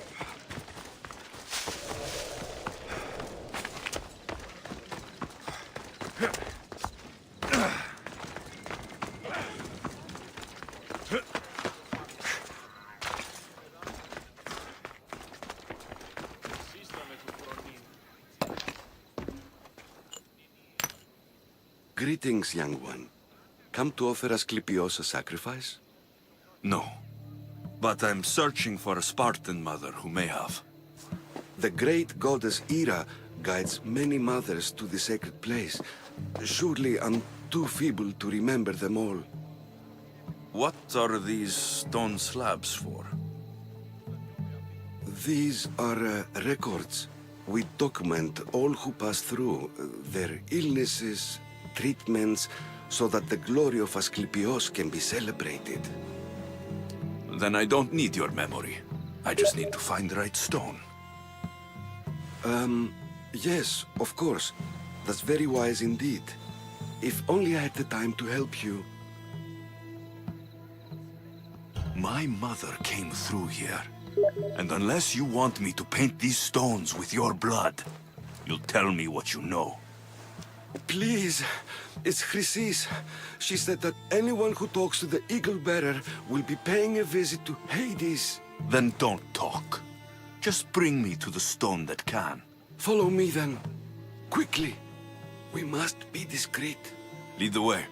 Greetings, young one. Come to offer Asclepios a sacrifice? No. But I'm searching for a Spartan mother who may have. The great goddess Ira guides many mothers to the sacred place. Surely I'm too feeble to remember them all. What are these stone slabs for? These are records. We document all who pass through, their illnesses, treatments, so that the glory of Asclepios can be celebrated. Then I don't need your memory. I just need to find the right stone. Yes, of course. That's very wise indeed. If only I had the time to help you. My mother came through here. And unless you want me to paint these stones with your blood, you'll tell me what you know. Please, it's Chrysis. She said that anyone who talks to the Eagle Bearer will be paying a visit to Hades. Then don't talk. Just bring me to the stone that can. Follow me then. Quickly. We must be discreet. Lead the way.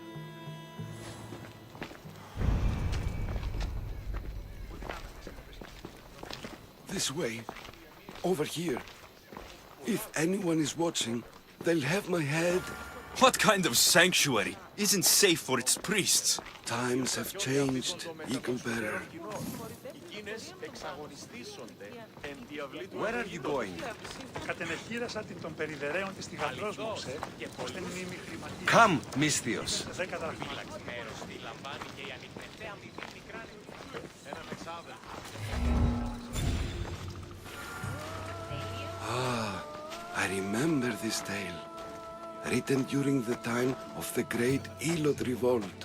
This way. Over here. If anyone is watching, they'll have my head. What kind of sanctuary isn't safe for its priests? Times have changed, Eagle Bearer. Where are you going? Κατενεχείρασα την των περιδερέων της θυγατρός μου, ώστε μνήμη χρηματική. Come, Misthios. Δεν καταρχήν. Ah, I remember this tale. Written during the time of the great Elot revolt.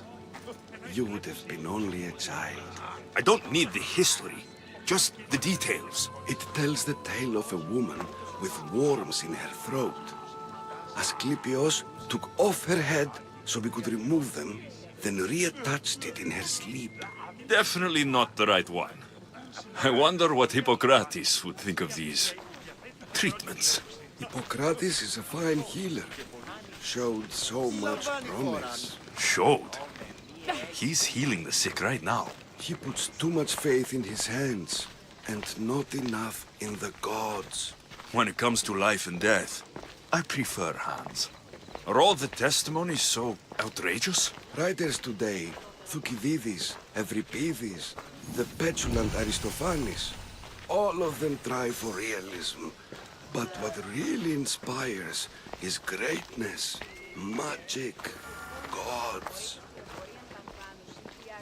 You would have been only a child. I don't need the history, just the details. It tells the tale of a woman with worms in her throat. Asclepios took off her head so we could remove them, then reattached it in her sleep. Definitely not the right one. I wonder what Hippocrates would think of these treatments. Hippocrates is a fine healer. Showed so much promise. Showed? He's healing the sick right now. He puts too much faith in his hands, and not enough in the gods. When it comes to life and death, I prefer hands. Are all the testimonies so outrageous? Writers today, Thucydides, Euripides, the petulant Aristophanes, all of them try for realism. But what really inspires is greatness, magic, gods.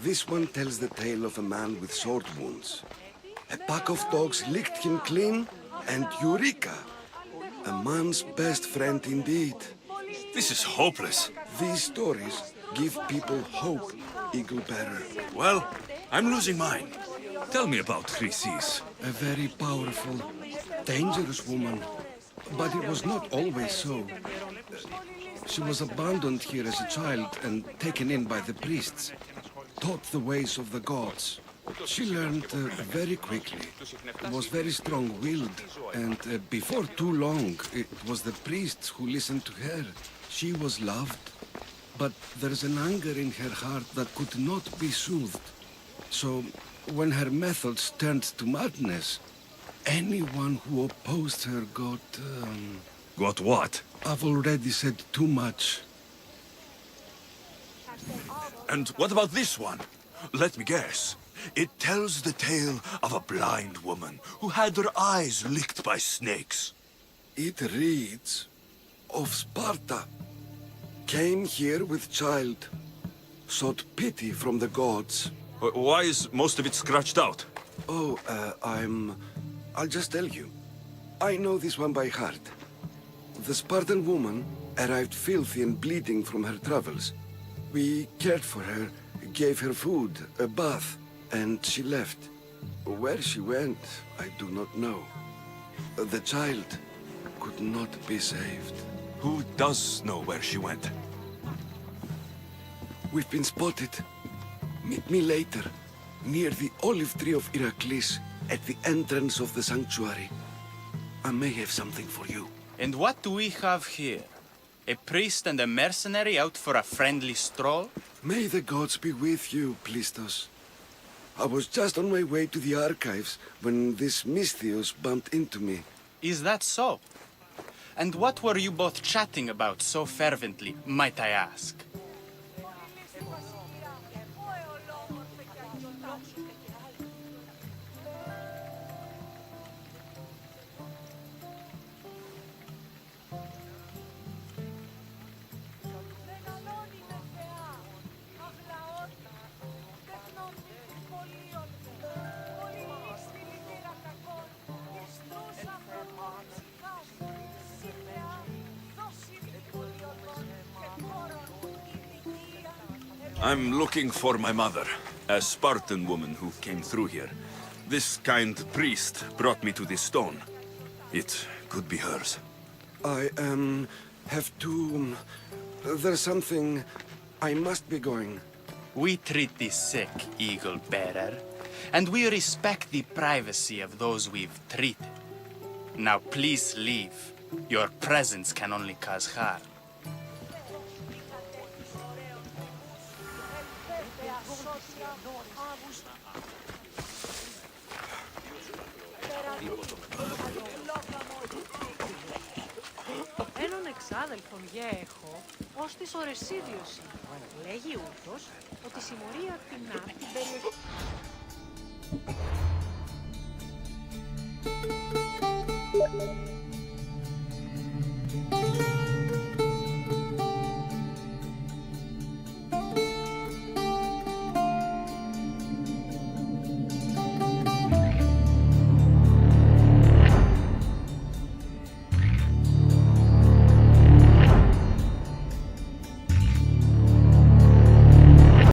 This one tells the tale of a man with sword wounds. A pack of dogs licked him clean, and Eureka! A man's best friend indeed. This is hopeless. These stories give people hope, Eagle Bearer. Well, I'm losing mine. Tell me about Chrysis. A very powerful, dangerous woman. But it was not always so. She was abandoned here as a child and taken in by the priests. Taught the ways of the gods. She learned very quickly, was very strong-willed, and before too long, it was the priests who listened to her. She was loved, but there's an anger in her heart that could not be soothed. So, when her methods turned to madness, anyone who opposed her got... Got what? I've already said too much. And what about this one? Let me guess. It tells the tale of a blind woman who had her eyes licked by snakes. It reads of Sparta. Came here with child. Sought pity from the gods. Why is most of it scratched out? Oh, I'll just tell you. I know this one by heart. The Spartan woman arrived filthy and bleeding from her travels. We cared for her, gave her food, a bath, and she left. Where she went, I do not know. The child could not be saved. Who does know where she went? We've been spotted. Meet me later, near the olive tree of Heracles, at the entrance of the sanctuary. I may have something for you. And what do we have here? A priest and a mercenary out for a friendly stroll? May the gods be with you, Plistos. I was just on my way to the archives when this Misthios bumped into me. Is that so? And what were you both chatting about so fervently, might I ask? I'm looking for my mother, a Spartan woman who came through here. This kind priest brought me to this stone. It could be hers. I, have to... There's something... I must be going. We treat the sick, Eagle Bearer. and we respect the privacy of those we've treated. Now please leave. Your presence can only cause harm. Έναν εξάδελφον γε έχω, ως της ορεσίδιος. Λέγει ούτως ότι συμμορία ακτινά την περιοχή.